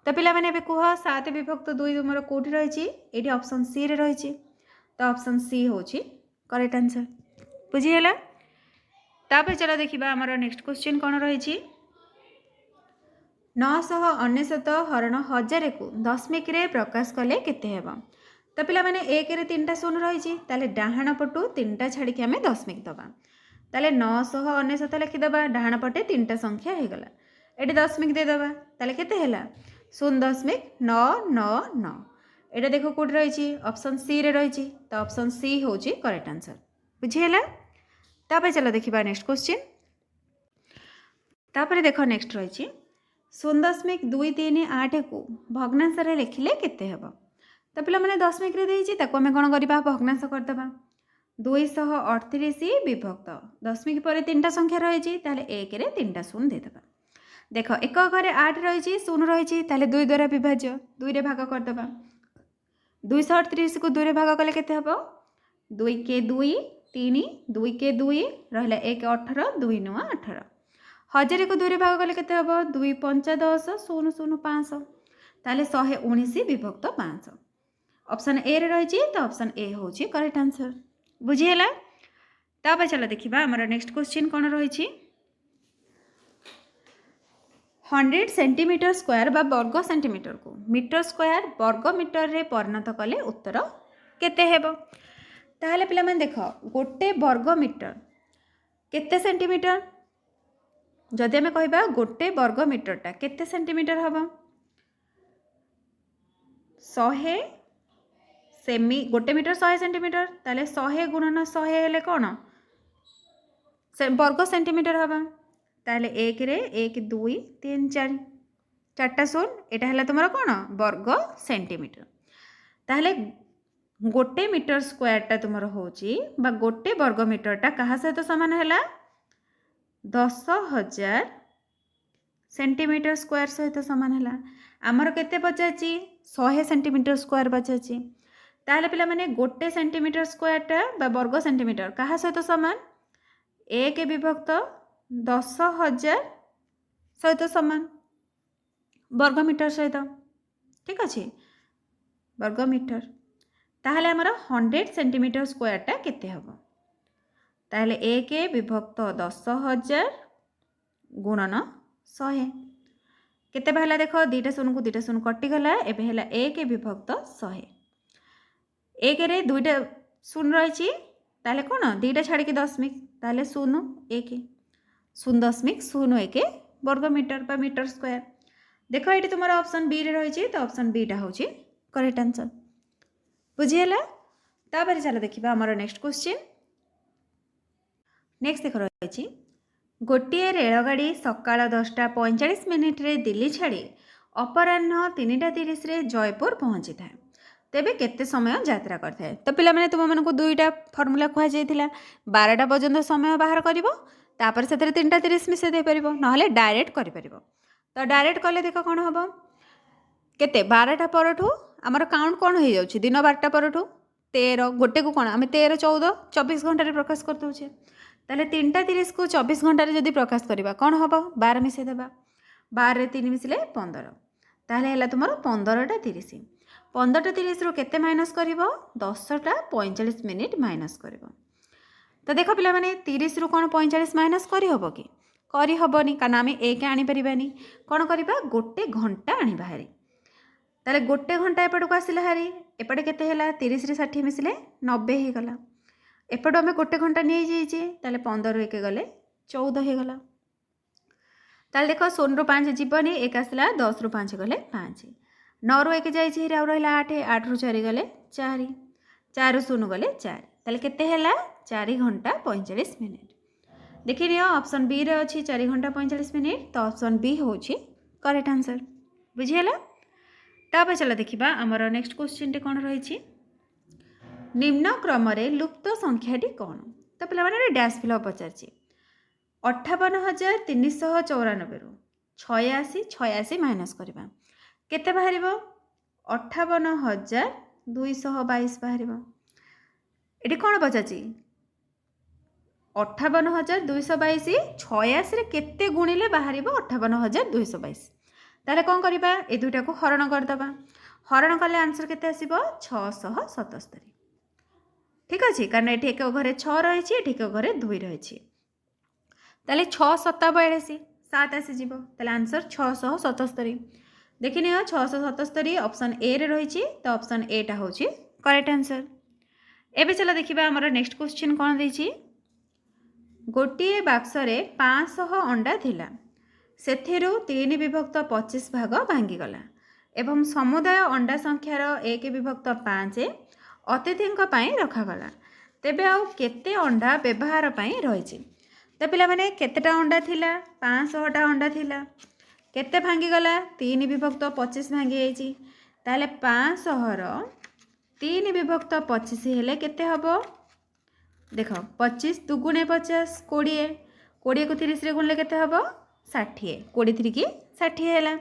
तो पिला माने बे कुह 7 विभक्त 2 तुमरो कोठी रहिछि एठी ऑप्शन सी रे रहिछि तो ऑप्शन सी होछि करेक्ट आंसर बुझी हैला तापर चला देखिबा हमर नेक्स्ट क्वेश्चन कोन रहिछि 999 हरण 1000 को दशमिक रे प्रकाश कले केते हेबा तो पिला माने 1 रे 3टा शून्य रहिछि ताले डाहाण पटु 3टा छाड़ी के हमें दशमिक दबा ताले 999 लिखि दबा डाहाण पटे 3टा संख्या हे गला एटी दशमिक दे दबा ताले केते हैला 0.999 एटा देखो कोड रहिछि ऑप्शन सी रे रहिछि तो ऑप्शन सी होछि करेक्ट आंसर बुझी हैला तापर चलो देखिबा नेक्स्ट क्वेश्चन तापर देखो नेक्स्ट रहिछि 0.238 को भग्नांश रे लिखिले केते हेबो तो पिला माने दशमिक रे देछि ताको हमें कोन करबा भग्नांश कर दबा 238 विभक्त दशमिक पर 3टा संख्या रहिछि ताले 1 रे 3टा शून्य दे दबा देख एक घरे 8 रहिछि शून्य रहिछि ताले 2 द्वारा विभाज्य 2 रे भाग कर दबा 238 को 2 रे भाग कले केते हबो 2 के 2 3 2 के 2 रहला 1 18 2 9 18 1000 को 2 रे भाग कले केते हबो 2 5 10 0 0 500 ताले 119 विभक्त 500 ऑप्शन ए रे रहिछि तो ऑप्शन ए होछि करेक्ट आंसर बुझी हैला तापर चला देखिबा हमर नेक्स्ट क्वेश्चन कोन रहिछि 100 सेंटीमीटर स्क्वायर बा वर्ग सेंटीमीटर को मीटर स्क्वायर वर्ग मीटर रे परिणत कले उत्तर केते हेबो ताहले पिला मन देखो गोटे वर्ग मीटर केते सेंटीमीटर जदि हमें कहबा गोटे वर्ग मीटरटा केते सेंटीमीटर हबो 100 सेमी गोटे मीटर 100 सेंटीमीटर ताले 100 गुणन 100 हेले कोन से वर्ग सेंटीमीटर हबा ताले 1 रे 1 2 3 4 चारटा शून्य एटा हला तुमरा कोन वर्ग सेंटीमीटर ताले गोटे मीटर स्क्वायर टा तुमरा होची बा गोटे वर्ग मीटर टा कहा सहित समान हला 10,000 सेंटीमीटर स्क्वायर सहित सामान है आमर केते पचाची 100 सेंटीमीटर स्क्वायर पचाची ताहले पिला माने गोटे सेंटीमीटर स्क्वायरटा बा वर्ग सेंटीमीटर कहा सहित सामान 1 विभक्त 10,000 सहित सामान वर्ग मीटर सहित ठीक अच्छे वर्ग मीटर ताहले आमर 100 सेंटीमीटर स्क्वायरटा केते हबो ताहले 1 विभक्त 10,000 गुणन 100 केते बाहला देख दुईटा शून्य कटिगला एबे हला 1 विभक्त 100 1 रे दुईटा शून्य रही ताले कौन दुईटा छाड़ी दशमिक ताले 0.01 वर्ग मीटर बा मीटर स्क्वायर देख ये तुम ऑप्शन बी रे रही तो ऑप्शन बीटा हूँ करेक्ट आंसर बुझीगला तापर चलो देखा आमर नेक्स्ट क्वेश्चन नेक्स्ट देख रही गोटे रेलगाड़ी सकाळ 10:45 दिल्ली छाड़ी अपराह्न 3:30 जयपुर पहुँची था तेबे केते समय यात्रा करता है तो पिला माने तुम मानक दुईटा फर्मूला कह जाइथिला 12टा पर्यंत समय बाहर करिवो तापर से 3:30 मिसे दे परिवो नहले डायरेक्ट करि परिवो तो डायरेक्ट कले देख कौन हम केते 12टा परठू आमर काउंट कौन हो जाउछि दिन 12टा परठू 13 गोटे को कौन आम 13 14 24 घंटे प्रकाश कर दउछे ताले 3:30 को 24 घंटे जदि प्रकाश करवा कौन हम 12 मिसे देबा 12 रे 3 मिसले 15 ताहले हला तुमर 15टा 30 15टा 30 रु केते माइनस करिवो 10टा 45 मिनिट माइनस करिवो तो देख पिला माने 30 रु कौन 45 माइनस करी हबो कि करी हबनी कारण आम 1 आनी परिबानी कौन करिबा गोटे घंटा आनी बाहरी ताले गोटे घंटा एपट को आसिला हारी एपटे केते हला 30 रे 60 मिसले 90 हो गला एपट आम गोटे घंटा नहीं जाइए ताले 15 1 गले 14 हो गला ताले देख 16 रु 5 जीवनी 1 आसला 10 रु 5 गले 5 9 रु 1 जाइए आउ रहा 8 8 रु 4 गले 4 4 रु 0 गले 4 ताले केते हला 4 घंटा 45 मिनिट देखि नियो ऑप्शन बी रे अछि 4 घंटा 45 मिनिट तो ऑप्शन बी होछि करेक्ट आंसर बुझियला तापर चला देखिबा हमर नेक्स्ट क्वेश्चन टे कोन रहिछि निम्न क्रम लुप्त संख्याटी कौन तो पे मैंने डैश फिल पचार 58,394 रु 86 माइनस करवा केते बाहर 58,222 बाहर ये कौन पचार 58,222 86 केते गुणिले बाहर 58,222 ताले कौन करवा ए दुईटा को हरण करदे हरण कले आंसर केते आसीबो 677 ठीक अच्छे कारण ये एक घरे 6 रही एक घरे 2 रही ताले 6 7 42 7 आसीज ताले आंसर 677 देखिए 677 ऑप्शन ए रे रही तो ऑप्शन ए टा होची करेक्ट आंसर एबे चला देखिबा हमर नेक्स्ट क्वेश्चन कोन देछि गोटिए बाक्स रे 500 अंडा थिला सेथिरु 3 विभक्त 25 भाग भांगी गला एवं समुदाय अंडा संख्यार 1 विभक्त 5 अतिथि रखागला तेबे आउ केते अंडा व्यवहार रही तो पिला माने केतेटा अंडा थिला 500टा अंडा थिला केते भांगी गला 3 विभक्त 25 भांगी जाइछि ताले 500 3 विभक्त 25 हेले केते हबो देख 25 दुगुणे 50 20 20 को 30 रे गुणले केते हबो 60 20 3 की 60 हैला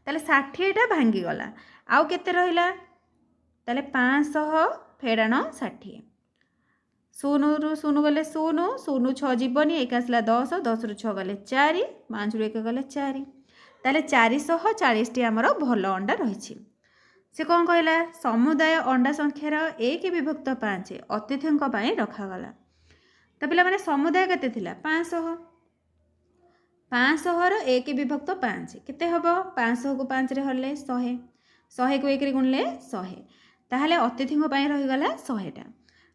ताले 60टा भांगी गला आउ केते रहिला ताले 500 फेड़ाण 60 शून्य रु शून्य गले शून्य शून्य 6 जीवनी 1 आसला 10 10 रु 6 गले 4 5 रु 1 गले 4 ताले 440 टी आमर भल अंडा रही से कौन कहला समुदाय अंडा संख्यार 1 विभक्त 5 अतिथि रखागला तो पिला माने समुदाय केते थिला 500 500 1 विभक्त 5 केते हबो 500 को 5 रे हरले 100 100 को 1 रे गुणले 100 ताहले अतिथि रहीगला 100टा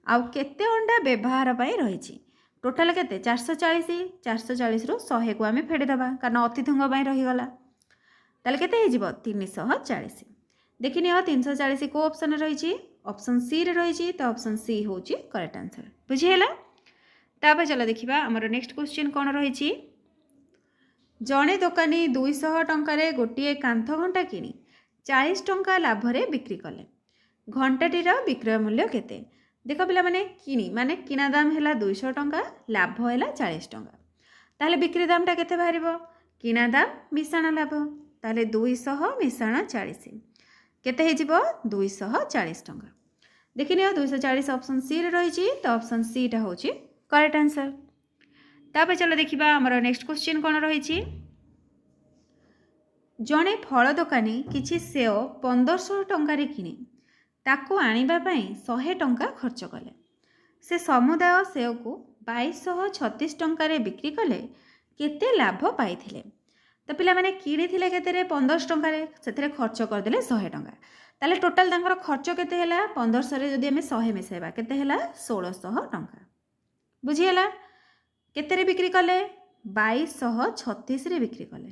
आउ केते अंडा व्यवहार रही टोटाल केते 440 440 रु 100 को आम फेड़ीदबा कारण अतिथि रहीगला ताले केते हो 340 देखिए 340 को ऑप्शन रही ऑप्शन सी रे रही तो ऑप्शन सी हूँ करेक्ट आंसर बुझीगला तापर चलो देखिबा हमर नेक्स्ट क्वेश्चन कौन रही जड़े दोकानी 200 टंकार गोटे कांथ घंटा किणी 40 टंका लाभ बिक्री कले घंटाटीर विक्रय मूल्य केते देख पिला माने किणी माने किना दाम है 200 टंका लाभ है 40 टंका ताहले बिक्री दामटा केते बाहरिबो किणा दाम मिशाण लाभ ताले 200 मिशाण 40 केते हेजिबो 240 टंका देखिनियो 240 ऑप्शन सी रे रही तो ऑप्शन सी टा होची करेक्ट आंसर। तापर चलो देखिबा हमर नेक्स्ट क्वेश्चन कोन रही जड़े फल दोकानी किछि सेव 1500 टंकार किणी ताकू आनिबा पई 100 टंका खर्च कले से समुदाय सेव को 2236 टंकार बिक्री कले केते लाभ पाइथिले तो पिला माने किणी थिले केते 1500 टंकार सेथिरे खर्च कर देले 100 टंका ताले टोटल तांकर खर्च केते हैला 1500 रे जदि हमें 100 मिसेबा केते हैला 1600 टंका बुझियला केते रे बिक्री कले 2236 रे बिक्री कले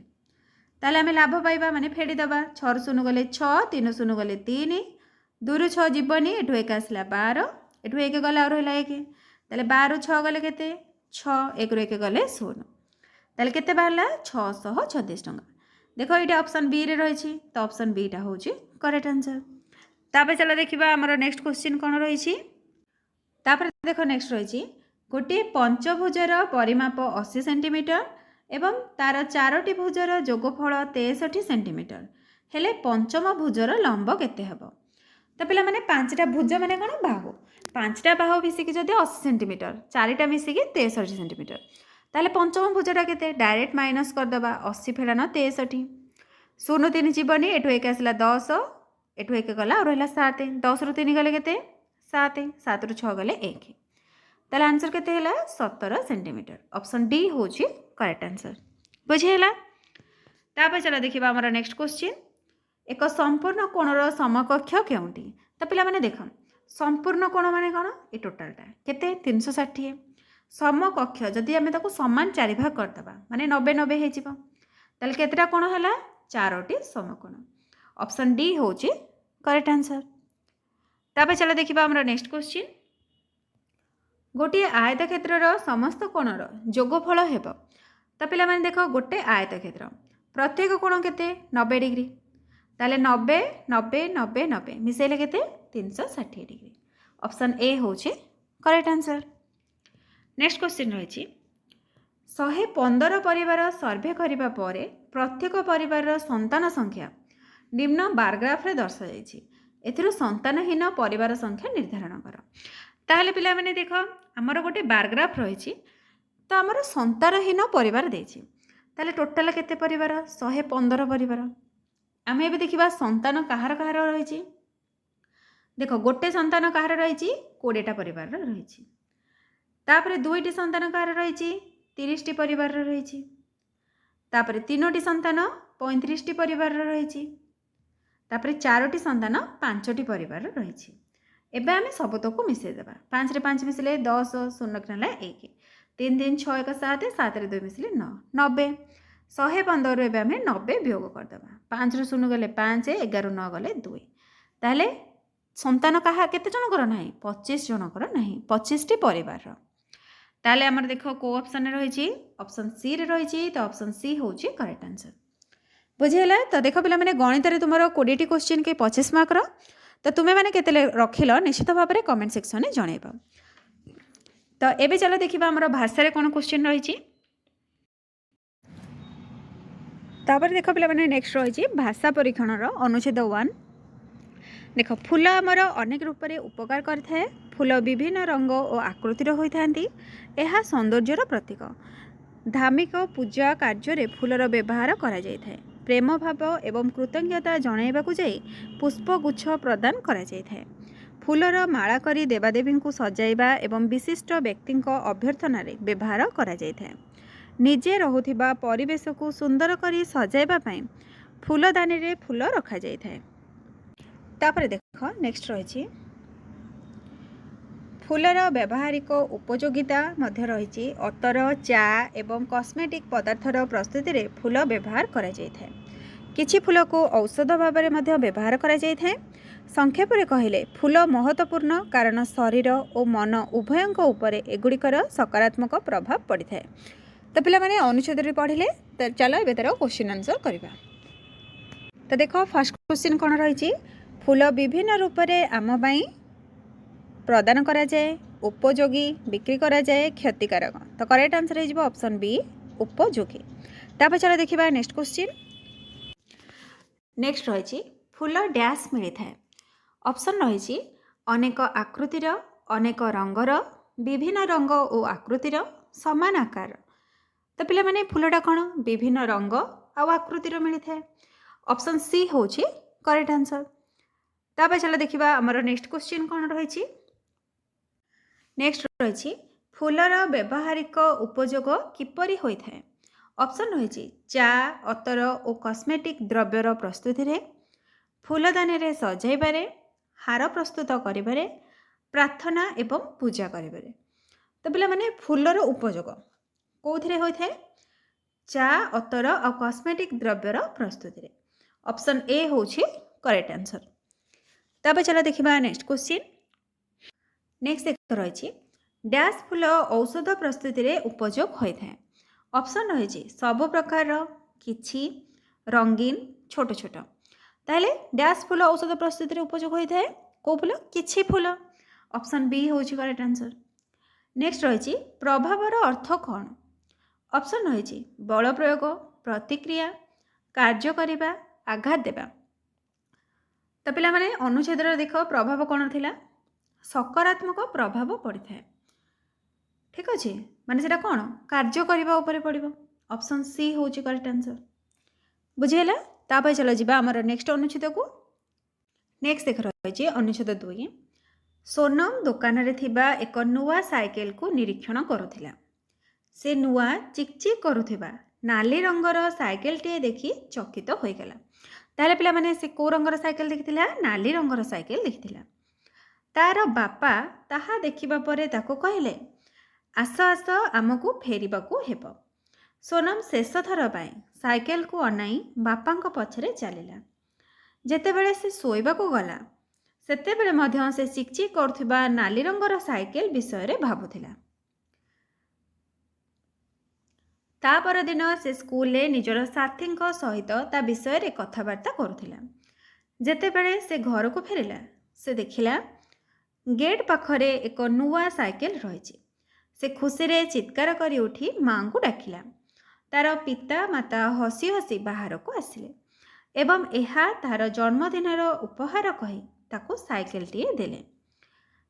ताले हमें लाभ पाइबा माने फेडी दबा 6 शून्य गले 6 3 शून्य गले 3 2 रु 6 जीवनी एठु एक आसला 12 एठु एक गला और हैला 1 ताले 12 रु 6 गले केते 6 1 रु 1 गले 16 ताले केते बाहला 636 टंका देखो ये ऑप्शन बी रे रही तो ऑप्शन बी टा होची करेक्ट आंसर। तापर चलो देखिबा हमर नेक्स्ट क्वेश्चन कोन रही तापर देखो नेक्स्ट रही गोटे पंचभुजर परिमाप 80 सेंटीमीटर एवं तार 4टी भुजर जोगफल 63 सेंटीमीटर हेले पंचम भुजर लंब केते हबो तो पिला माने 5टा भुज माने कोन बाहु 5टा बाहु मिसिकी जदि 80 सेंटीमीटर 4टा मिसिकी 63 सेंटीमीटर ताले पंचम भुजटा केते डायरेक्ट माइनस कर दबा 80 फेड़ान 63 शून्य 3 जीवनी एठु एक आसला 10 एठु एक गला और रहला 7 10 रु 3 गले केते 7 7 रु 6 गले 1 ताले आंसर केते हैला 17 सेंटीमीटर ऑप्शन डी होची करेक्ट आंसर बुझियला। तापर चला देखिबा हमर नेक्स्ट क्वेश्चन एक संपूर्ण कोणर समकक्ष केउंटी तो पिला माने देख संपूर्ण कोण माने कोन ए टोटलटा केते 360 समकक्ष जदि आमे ताको समान 4 भाग करदबा माने 90 90 हे जिवो ताले केतेटा कोण हैला 4टी समकोण ऑप्शन डी होची करेक्ट आंसर। तापर चला देखिबा हमर नेक्स्ट क्वेश्चन गोटे आयतक्षेत्र समस्त कोणर जोगफल हेब तो पिला माने देखो गोटे आयतक्षेत्र प्रत्येक कोण केते 90 डिग्री ताले 90 90 90 90 मिसेले केते 360 डिग्री ऑप्शन ए होची करेक्ट आंसर। नेक्स्ट क्वेश्चन रही 115 परिवार सर्वे करिबा परे प्रत्येक परिवार संतान संख्या निम्न बार ग्राफ रे दर्शा जायछि एथिरो संतानहीन परिवार संख्या निर्धारण कर ताहले पिला माने देखो हमर गोटे बार ग्राफ रही तो हमर संतानहीन परिवार देछि ताहले टोटल केते परिवार 115 परिवार आमे एबे देखिबा संतान कहार कहार रही देखो गोटे संतान कहार रही 20टा परिवार रही तापरे 2टी संतान कहार रही 30टी परिवार रही तापरे 3टी संतान 35टी परिवार रही तापरे 4टी संतान 5टी परिवार रही एबे आमे सबतक मिसै देबा 5 रे 5 मिसले 10 शून्य नला 1 3 3 6 1 7 7 रे 2 मिसले 9 90 115 रे एबे आमे 90 वियोग कर देबा 5 रे शून्य गले 5 11 9 गले 2 ताले संतान कहा केते जन कर नाही 25 जन कर नाही 25टी परिवार ताले हमर देखो को ऑप्शन रही ऑप्शन सी रे रही तो ऑप्शन सी होची करेक्ट आंसर बुझेला। तो देखो पिला माने गणित रे तुमरो 20टी क्वेश्चन के 25 मार्क रो तो तुम्हें मैंने केते रखिल निश्चित भाव में कमेंट सेक्शन में जनइब। तो एबे चलो देखिबा हमर भाषा रे कोन क्वेश्चन रही तापर देखो पिला माने नेक्स्ट रही भाषा परीक्षण रो अनुच्छेद 1 देखो फूल आमर अनेक रूप में उपकार करथाए फूल विभिन्न रंग और आकृतिर होइथांती एहा सौंदर्यर प्रतीक धार्मिक पूजा कार्य फूलर व्यवहार करा जायथाए प्रेम भाव एवं कृतज्ञता जणाइबाकु जाई पुष्पगुच्छ प्रदान करा जायथाए फूलर माला करी देवादेवी को सजाइबा एवं विशिष्ट व्यक्ति अभ्यर्थना व्यवहार करा जायथाए निजे रहुथिबा परिवेश को सुंदर करी सजाइबा पई फूलदानी रे फूल रखा जायथाए। तापर देख नेक्स्ट रही फूलर व्यावहारिक उपयोगिता मध्य रही अतर चा एवं कॉस्मेटिक पदार्थर प्रस्तुति रे फूल व्यवहार करा जायथाए किछि फूल को औषध भाव में व्यवहार करा जायथाए संक्षेप में कहले फूल महत्वपूर्ण कारण शरीर और मन उभयंक उपरे एगुड़िकर सकारात्मक प्रभाव पड़ी थाए। तो पिला माने अनुच्छेद रे पढ़िले तो चलो ए तार क्वेश्चन आंसर करबा। तो देखो फर्स्ट क्वेश्चन कौन रही फूल विभिन्न रूप से आम पाई प्रदान करा जाए उपयोगी बिक्री करा जाए क्षतिकारक तो करेक्ट आंसर हो ऑप्शन बी उपयोगी। तापर चलो देखिबा नेक्स्ट क्वेश्चन। नेक्स्ट रही फूल डैश मिलता है। ऑप्शन रही अनेक आकृतिर, अनेक रंगर, विभिन्न रंग और आकृतिर, समान आकार। तो पिला माने फूलटा कौन विभिन्न रंग आकृतिर मिलता है। ऑप्शन सी हूँ करेक्ट आंसर। तापर चलो देखिबा हमर नेक्स्ट क्वेश्चन कौन रही। नेक्स्ट रही फूलर व्यवहारिक उपयोग किपरि होता है। ऑप्शन रही चा, अतर और कॉस्मेटिक द्रव्यर प्रस्तुति रे, फूलदान रे सजाइबारे, हार प्रस्तुत करिबारे, प्रार्थना एवं पूजा करिबारे। तो पिला माने फूलर उपयोग कौथिरे होता है। चा, अतर और कॉस्मेटिक द्रव्यर प्रस्तुति रे। ऑप्शन ए हूँ करेक्ट आंसर। तब चलो देखिबा नेक्स्ट क्वेश्चन। नेक्स्ट एक रही डैश फूल औषध प्रस्तुति रे उपयोग होता है। ऑप्शन रही सब प्रकार, किछि, रंगीन, छोट छोट। ताहले डैश फूल औषध प्रस्तुति रे उपयोग होता है को फूल किछि फूल। ऑप्शन बी हूँ करेक्ट आंसर। नेक्स्ट रही प्रभावर अर्थ कौन। ऑप्शन रही बल प्रयोग, प्रतिक्रिया, कार्य करिबा, आघात देबा। तो पिला माने अनुच्छेदर देख प्रभाव कौन थिला सकारात्मक प्रभाव पड़ी था। ठीक अच्छे माने सेटा कौन कार्य करबा ऊपर पड़ो। ऑप्शन सी हूँ करेक्ट आंसर। बुझेला। तापर चलो जीवा आमर नेक्स्ट अनुच्छेद को। नेक्स्ट देख रही अनुच्छेद 2। सोनम दुकान रे थिबा एक नुआ साइकेल को निरीक्षण करुथिला। से नुआ चिकचिक करुथिबा नाली रंगर साइकेल टे देखि चकित हो गला। ताले पिला माने से को रंगर साइकेल देखिथिला नाली रंगर साइकेल देखिथिला। तार बापा ताहा देखिबा परे ताको कहले आस आस आमको फेरिबाकू हेब। सोनम शेष थर पाए साइकेल को अनाई बापांक पछरे चलिला। जेतेबेले से सोइबाकू गला सेतेबेले मध्य से चिकचिक करथुबा नाली रंगर साइकेल विषय रे भाबुथिला। तापर दिन से स्कूल रे निजर साथी सहित ता विषय रे कथबार्ता करुथिला। जेतेबेले से घर को फेरिला से देखिला गेट पाखरे एक नुआ साइकेल रही। से खुशी रे चित्कार करी उठी माँ को डाकिला। तार पिता माता हसी हसी बाहर को आसिले एवं एहा तार जन्मदिनर उपहार कही ताको साइकेल टीए देले।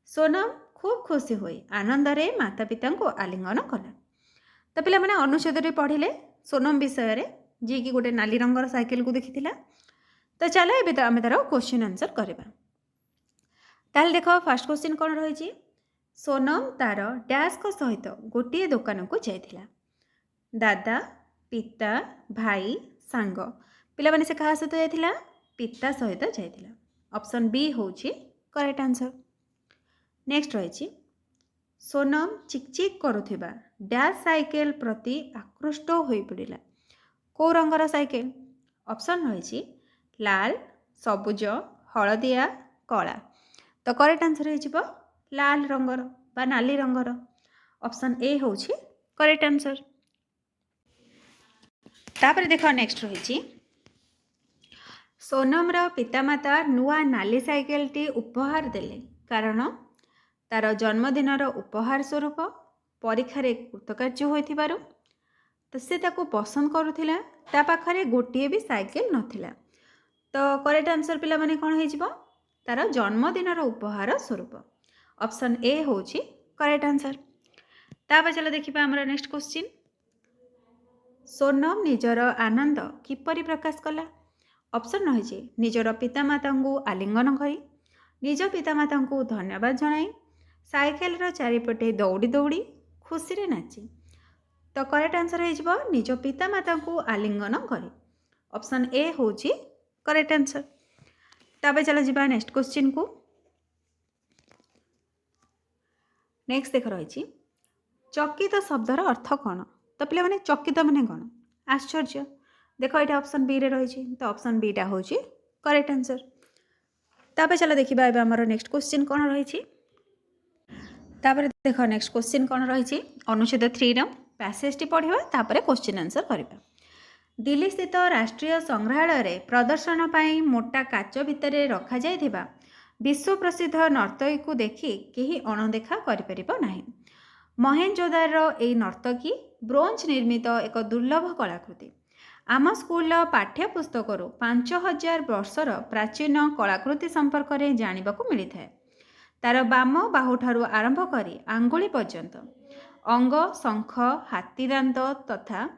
सोनम खूब खुशी हुई आनंद रे माता पिता को आलिंगन कला। तो पिला माने अनुच्छेद रे पढ़िले सोनम विषय रे जी कि गोटे नाली रंगर साइकेल को देखिथिला। तो चलो एबे तो आमे तार क्वेश्चन आंसर करबा। ताल देख फास्ट क्वेश्चन कौन रही सोनम तार डैश को सहित गोटे दुकान को जाइथिला। दादा, पिता, भाई, सांग। पिला माने से कहा सहित जाइथिला पिता सहित जाइथिला। ऑप्शन बी हूँ करेक्ट आंसर। नेक्स्ट रही सोनम चिकचिक करुथिबा डैश साइकेल प्रति आकृष्ट होई पड़िला। को रंगर साइकेल। ऑप्शन रही लाल, सबुज, हलदिया, कला। तो करेक्ट आंसर हो लाल रंगर बा नाली रंगर। ऑप्शन ए हूँ करेक्ट आंसर। तापर देख नेक्स्ट रही सोनम रा पितामाता नुआ नाली साइकेल टी उपहार देले कारण तार जन्मदिनर उपहार स्वरूप परीक्षा रे कृतकार्य होइथिबारु तो से ताको पसंद करुथिला। ता पाखरे गोटिए भी साइकेल नथिला। तो करेक्ट आंसर पिला माने कोन हेजिबो तार जन्मदिनर उपहार स्वरूप। ऑप्शन ए हूँ करेक्ट आंसर। तापर चलो देखिबा हमर नेक्स्ट क्वेश्चन। सोनम निजर आनंद किपरि प्रकाश कला। ऑप्शन रही निजर पितामाता को आलिंगन करी, निज पितामाता को धन्यवाद जनाई, साइकेल चारिपटे दौड़ी दौड़ी खुशी रे नाची। तो करेक्ट आंसर हो निज पितामाता को आलिंगन करी। ऑप्शन ए हूँ करेक्ट आंसर। तबे चलो जी नेक्स्ट क्वेश्चन को। नेक्स्ट देख रही चकित शब्दर अर्थ कौन। तो पे मैंने चकित माने कौन आश्चर्य। देख ये ऑप्शन बी रे रही। तो ऑप्शन बी टा हूँ करेक्ट आंसर। तापर चलो देखा ए आमर नेक्स्ट क्वेश्चन कौन रही। तापर देख नेक्स्ट क्वेश्चन कौन रही अनुच्छेद 3 पैसेज टी पढ़ा तापर क्वेश्चन आंसर करवा। दिल्ली स्थित राष्ट्रीय संग्रहालय प्रदर्शन पाई मोटा काच भितर रखा जाइथिबा विश्व प्रसिद्ध नर्तकी को देखि केही अणदेखा करिपरिबो नाही। महेंजोदारो ए नर्तकी ब्रोंज निर्मित एक दुर्लभ कलाकृति। आम स्कूल पाठ्यपुस्तक 5000 वर्षर प्राचीन कलाकृति संपर्क में जानवाक मिलता है। तार बाम बाहुठारू आरंभ कर आंगुली पर्यंत अंग शंख हाथीदांत तथा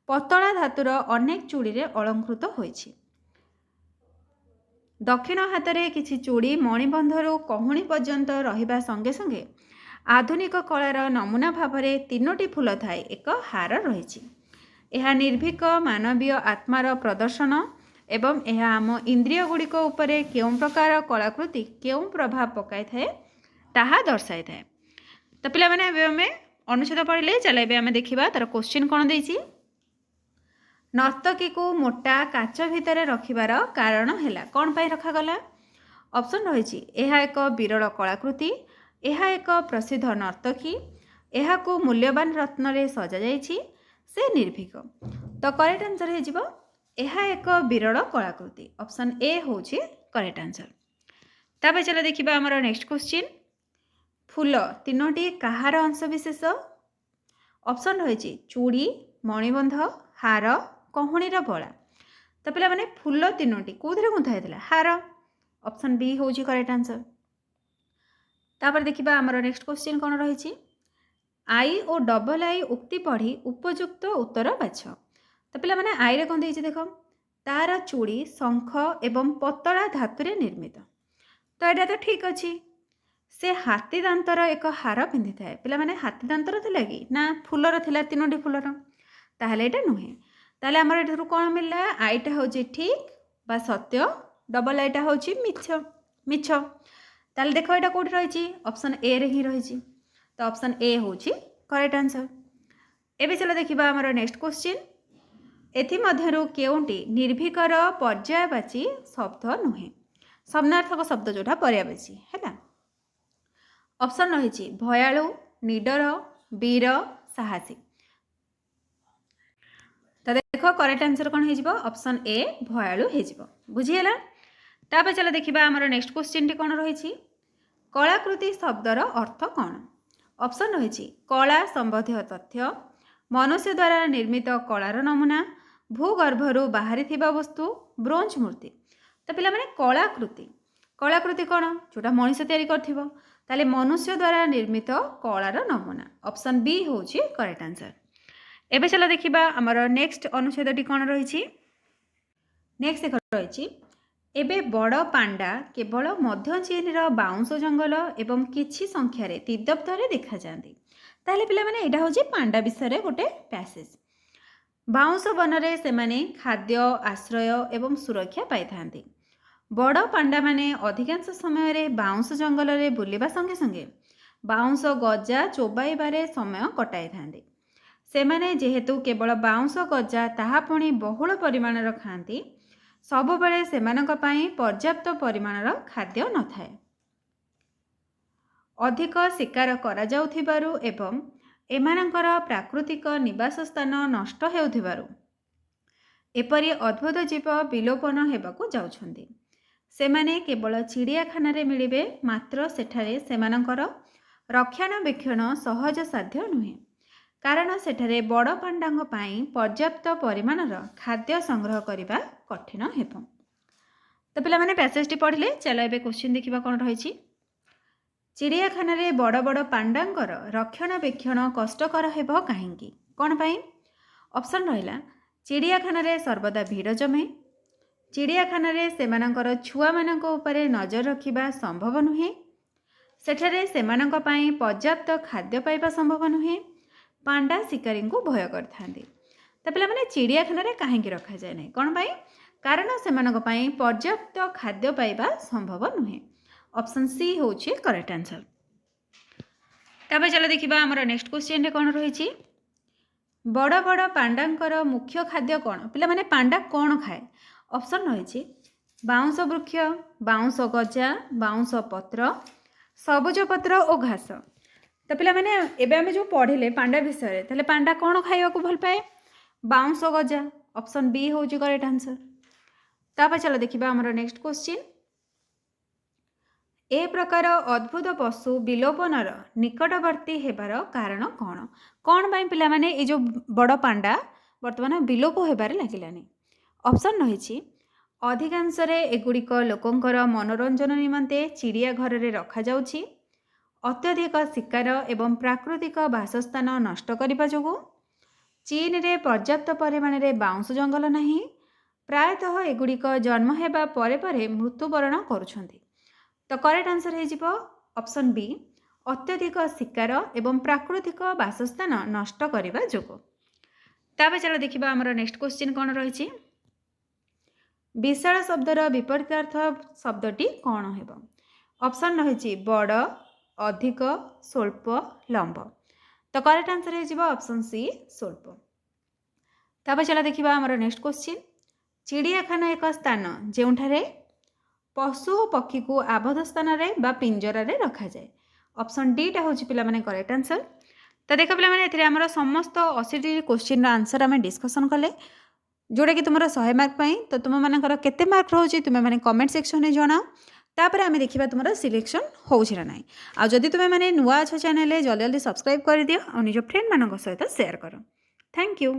पतला धातुर अनेक चूड़ी अलंकृत होइछि। दक्षिण हाथ में किसी चूड़ी मणिबंधरू कहूणी पर्यंत रहिबा संगे संगे आधुनिक कलार नमूना भाव में 3टी फूल थाई एक हार रही। यह निर्भीक मानवीय आत्मार प्रदर्शन एवं यह आम इंद्रिय गुड़िक उपरे केउं प्रकार कलाकृति केउं प्रभाव पकाई थाए ताहा दर्शाई थाए। तो पिला माने आम अनुच्छेद पढ़ले चल आम देखा तार क्वेश्चन कौन देछि। नर्तकी को मोटा काच भितर रखिबार कारण है कौन पाई रखागला। ऑप्शन रही यह एक विरल कलाकृति, यह एक प्रसिद्ध नर्तकी, यह को मूल्यवान रत्न रे सजा जाइछि, से निर्भीक। तो करेक्ट आंसर हो यह एक विरल कलाकृति। ऑप्शन ए हूँ करेक्ट आंसर। तापर चलो देखिबा हमर नेक्स्ट क्वेश्चन। फूल 3टी कहार अंशविशेष। ऑप्शन रही चूड़ी मणिबंध हार कहूणीर बला। तो पिला माने फूल 3टी कौन गुंथा होता हार। ऑप्शन बी हूँ करेक्ट आंसर। तापर देखिबा हमर नेक्स्ट क्वेश्चन कौन रही। आई और डबल आई उक्ति पढ़ी उपयुक्त उत्तर बाछ। तो पिला माने आई रे कौन देछि देख तार चूड़ी शंख एवं पतला धातुरे निर्मित। तो यहाँ तो ठीक अच्छी। से हाथी दांतर एक हार पिंधि थाए। पिला माने हाथी दांतर थिला कि ना फूलर थिला 3टी फूलर। ताहले एटा नुहे। ताहले हमर एठरू कोन मिलला आईटा होची ठीक बा सत्य, डबल आईटा होची मिछ मिछ। ताहले देखो एटा कोठी रहिची ऑप्शन ए रे ही रहिची। तो ऑप्शन ए होची करेक्ट आंसर। एबे चलो देखिबा हमर नेक्स्ट क्वेश्चन। एथि मध्यरु केउंटी निर्भीकर पर्यायवाची शब्द नुहे। समानार्थक शब्द जोटा पर्यायवाची हैला। ऑप्शन रही भयालु निडर वीर साहसी। तो देखो करेक्ट आंसर कौन हो ऑप्शन ए भयालु हो बुझीगला। तापर चलो देखिबा हमर नेक्स्ट क्वेश्चन टी कौन रही। कलाकृति शब्दर अर्थ कौन। ऑप्शन रही कला संबंधी तथ्य, मनुष्य द्वारा निर्मित कलार नमूना, भूगर्भरू बाहरी थिबा वस्तु, ब्रोंज मूर्ति। तो पिला माने कलाकृति कलाकृति कौन जोटा मनुष्य तैयारी करथिबो ताले मनुष्य द्वारा निर्मित कलार नमूना। ऑप्शन बी हूँ करेक्ट आंसर। एबे चलो देखिबा हमर नेक्स्ट अनुच्छेदटी कौन रही। नेक्स्ट रही एबे बड़ पांडा केवल मध्य चीन बाउंस जंगल एवं किछि संख्यार तीव्रतारे देखा जाती। ताहले पिला माने एटा होची पांडा विषय गोटे पैसेज। बाउंस बनरे से माने खाद्य आश्रय एवं सुरक्षा पाई थांती। बड़ पांडा माने अधिकांश समय रे बाउंस जंगल रे बुलिबा संगे संगे बाउंस गजा चोबाइबारे समय कटाई थांती। से माने जेहेतु केवल बाउंस गजा ताहा पुणी बहुल परिमाणर खाती सब बेले सेमानक पई पर्याप्त परिमाणर खाद्य न थाए। अधिक शिकार करा जाउथिबारु एवं एमानकर प्राकृतिक निवास स्थान नष्ट हेउथिबारु एपरि अद्भुत जीव विलोपन हेबाकु जाउछन्ति। सेमाने केवल चिड़ियाखाना रे मिलिबे मात्र सेठारे सेमानकर रक्षणाबेक्षण सहज साध्य नुहे कारण सेठारे बड़ पांडांग पई पर्याप्त परिमाणर खाद्य संग्रह करिबा कठिन हेबो। तो पिला माने पैसेज टी पढ़िले चलो एबे क्वेश्चन देखिबा कोन रहिछि। चिड़ियाखाना रे बड़ बड़ पांडांकर रक्षणाबेक्षण कष्टकर हेबो काहेकि कोन पई। ऑप्शन रहिला चिड़ियाखाना रे सर्वदा भीड़ जमे, चिड़ियाखाना रे सेमानकर छुआ मानक उपरे नजर रखिबा संभव नुहे, सेठारे सेमानक पई पर्याप्त खाद्य पाइबा संभव नुहे, पांडा शिकारी को भय करथांती। तो पिला माने चिड़ियाखाना रे काहेकि रखा जाए नहीं कोन पई कारण सेमानक पई पर्याप्त खाद्य पाइबा संभव नुहे। ऑप्शन सी होची करेक्ट आंसर। तबे चलो देखिबा हमर नेक्स्ट क्वेश्चन रे कोन रहिछि। बड़ बड़ पांडांकर मुख्य खाद्य कोन। पिला माने पांडा कोन खाए। ऑप्शन रहिछि बाउंस वृक्ष, बाउंस गजा, बाउंस पत्र, सबुज पत्र और घास। तो पिला माने एबे आमे जो पढ़िले पांडा विषय ताले पांडा कोन खाइबा को भल पाए बाउंस गजा। ऑप्शन बी होची करेक्ट आंसर। तापर चलो देखिबा हमर नेक्स्ट क्वेश्चन। ए प्रकार अद्भुत पशु विलोपनर निकटवर्ती हेबार कारण कौन। कौन पाई पिला माने ए जो बड़ पांडा बर्तमान विलोप होबार लगिलानी। ऑप्शन रही अधिकांश एगुड़िक लोकंकर मनोरंजन निमंते चिड़िया घर में रखा जाउछि, अत्यधिक शिकार एवं प्राकृतिक बासस्थान नष्ट करने जोगु, चीन रे पर्याप्त परिमाण में बाउंश जंगल नहीं, प्रायतः एगुड़िक जन्म हेबा परे परे मृत्युवरण करुछंती। तो करेक्ट आंसर हो ऑप्शन बी अत्यधिक शिकार एवं प्राकृतिक बासस्थान नष्ट करने जोगु। ताबे चलो देखिबा हमर नेक्स्ट क्वेश्चन कौन रही। विशाल शब्दर विपरीतार्थ शब्दटी कौन हेब? ऑप्शन रही बड़, अधिक, स्वल्प, लंब। तो करेक्ट आंसर हो ऑप्शन सी स्वल्प। ताबे चला देखिबा हमर नेक्स्ट क्वेश्चन। चिड़ियाखाना एक स्थान जोठारे पशु और पक्षी को आबद्ध स्थान बा पिंजर रखा जाए। ऑप्शन डी टा होची पिला माने करेक्ट आंसर। तो देख पिला माने एथिरे हमर समस्त 80 क्वेश्चन आंसर आम डिस्कसन कले, जोड़ा कि तुम 100 मार्क पाई। तो तुम मानकर केते मार्क रोचे तुम मैंने कमेंट सेक्शन में जनाओ, तापर आम देखा तुम सिलेक्शन होना ना। आ जदि तुम मैंने नुआ अच्छ चैनल जल्दी जल्दी सब्सक्राइब कर दियो और निज फ्रेंड मान सहित शेयर कर। Thank you.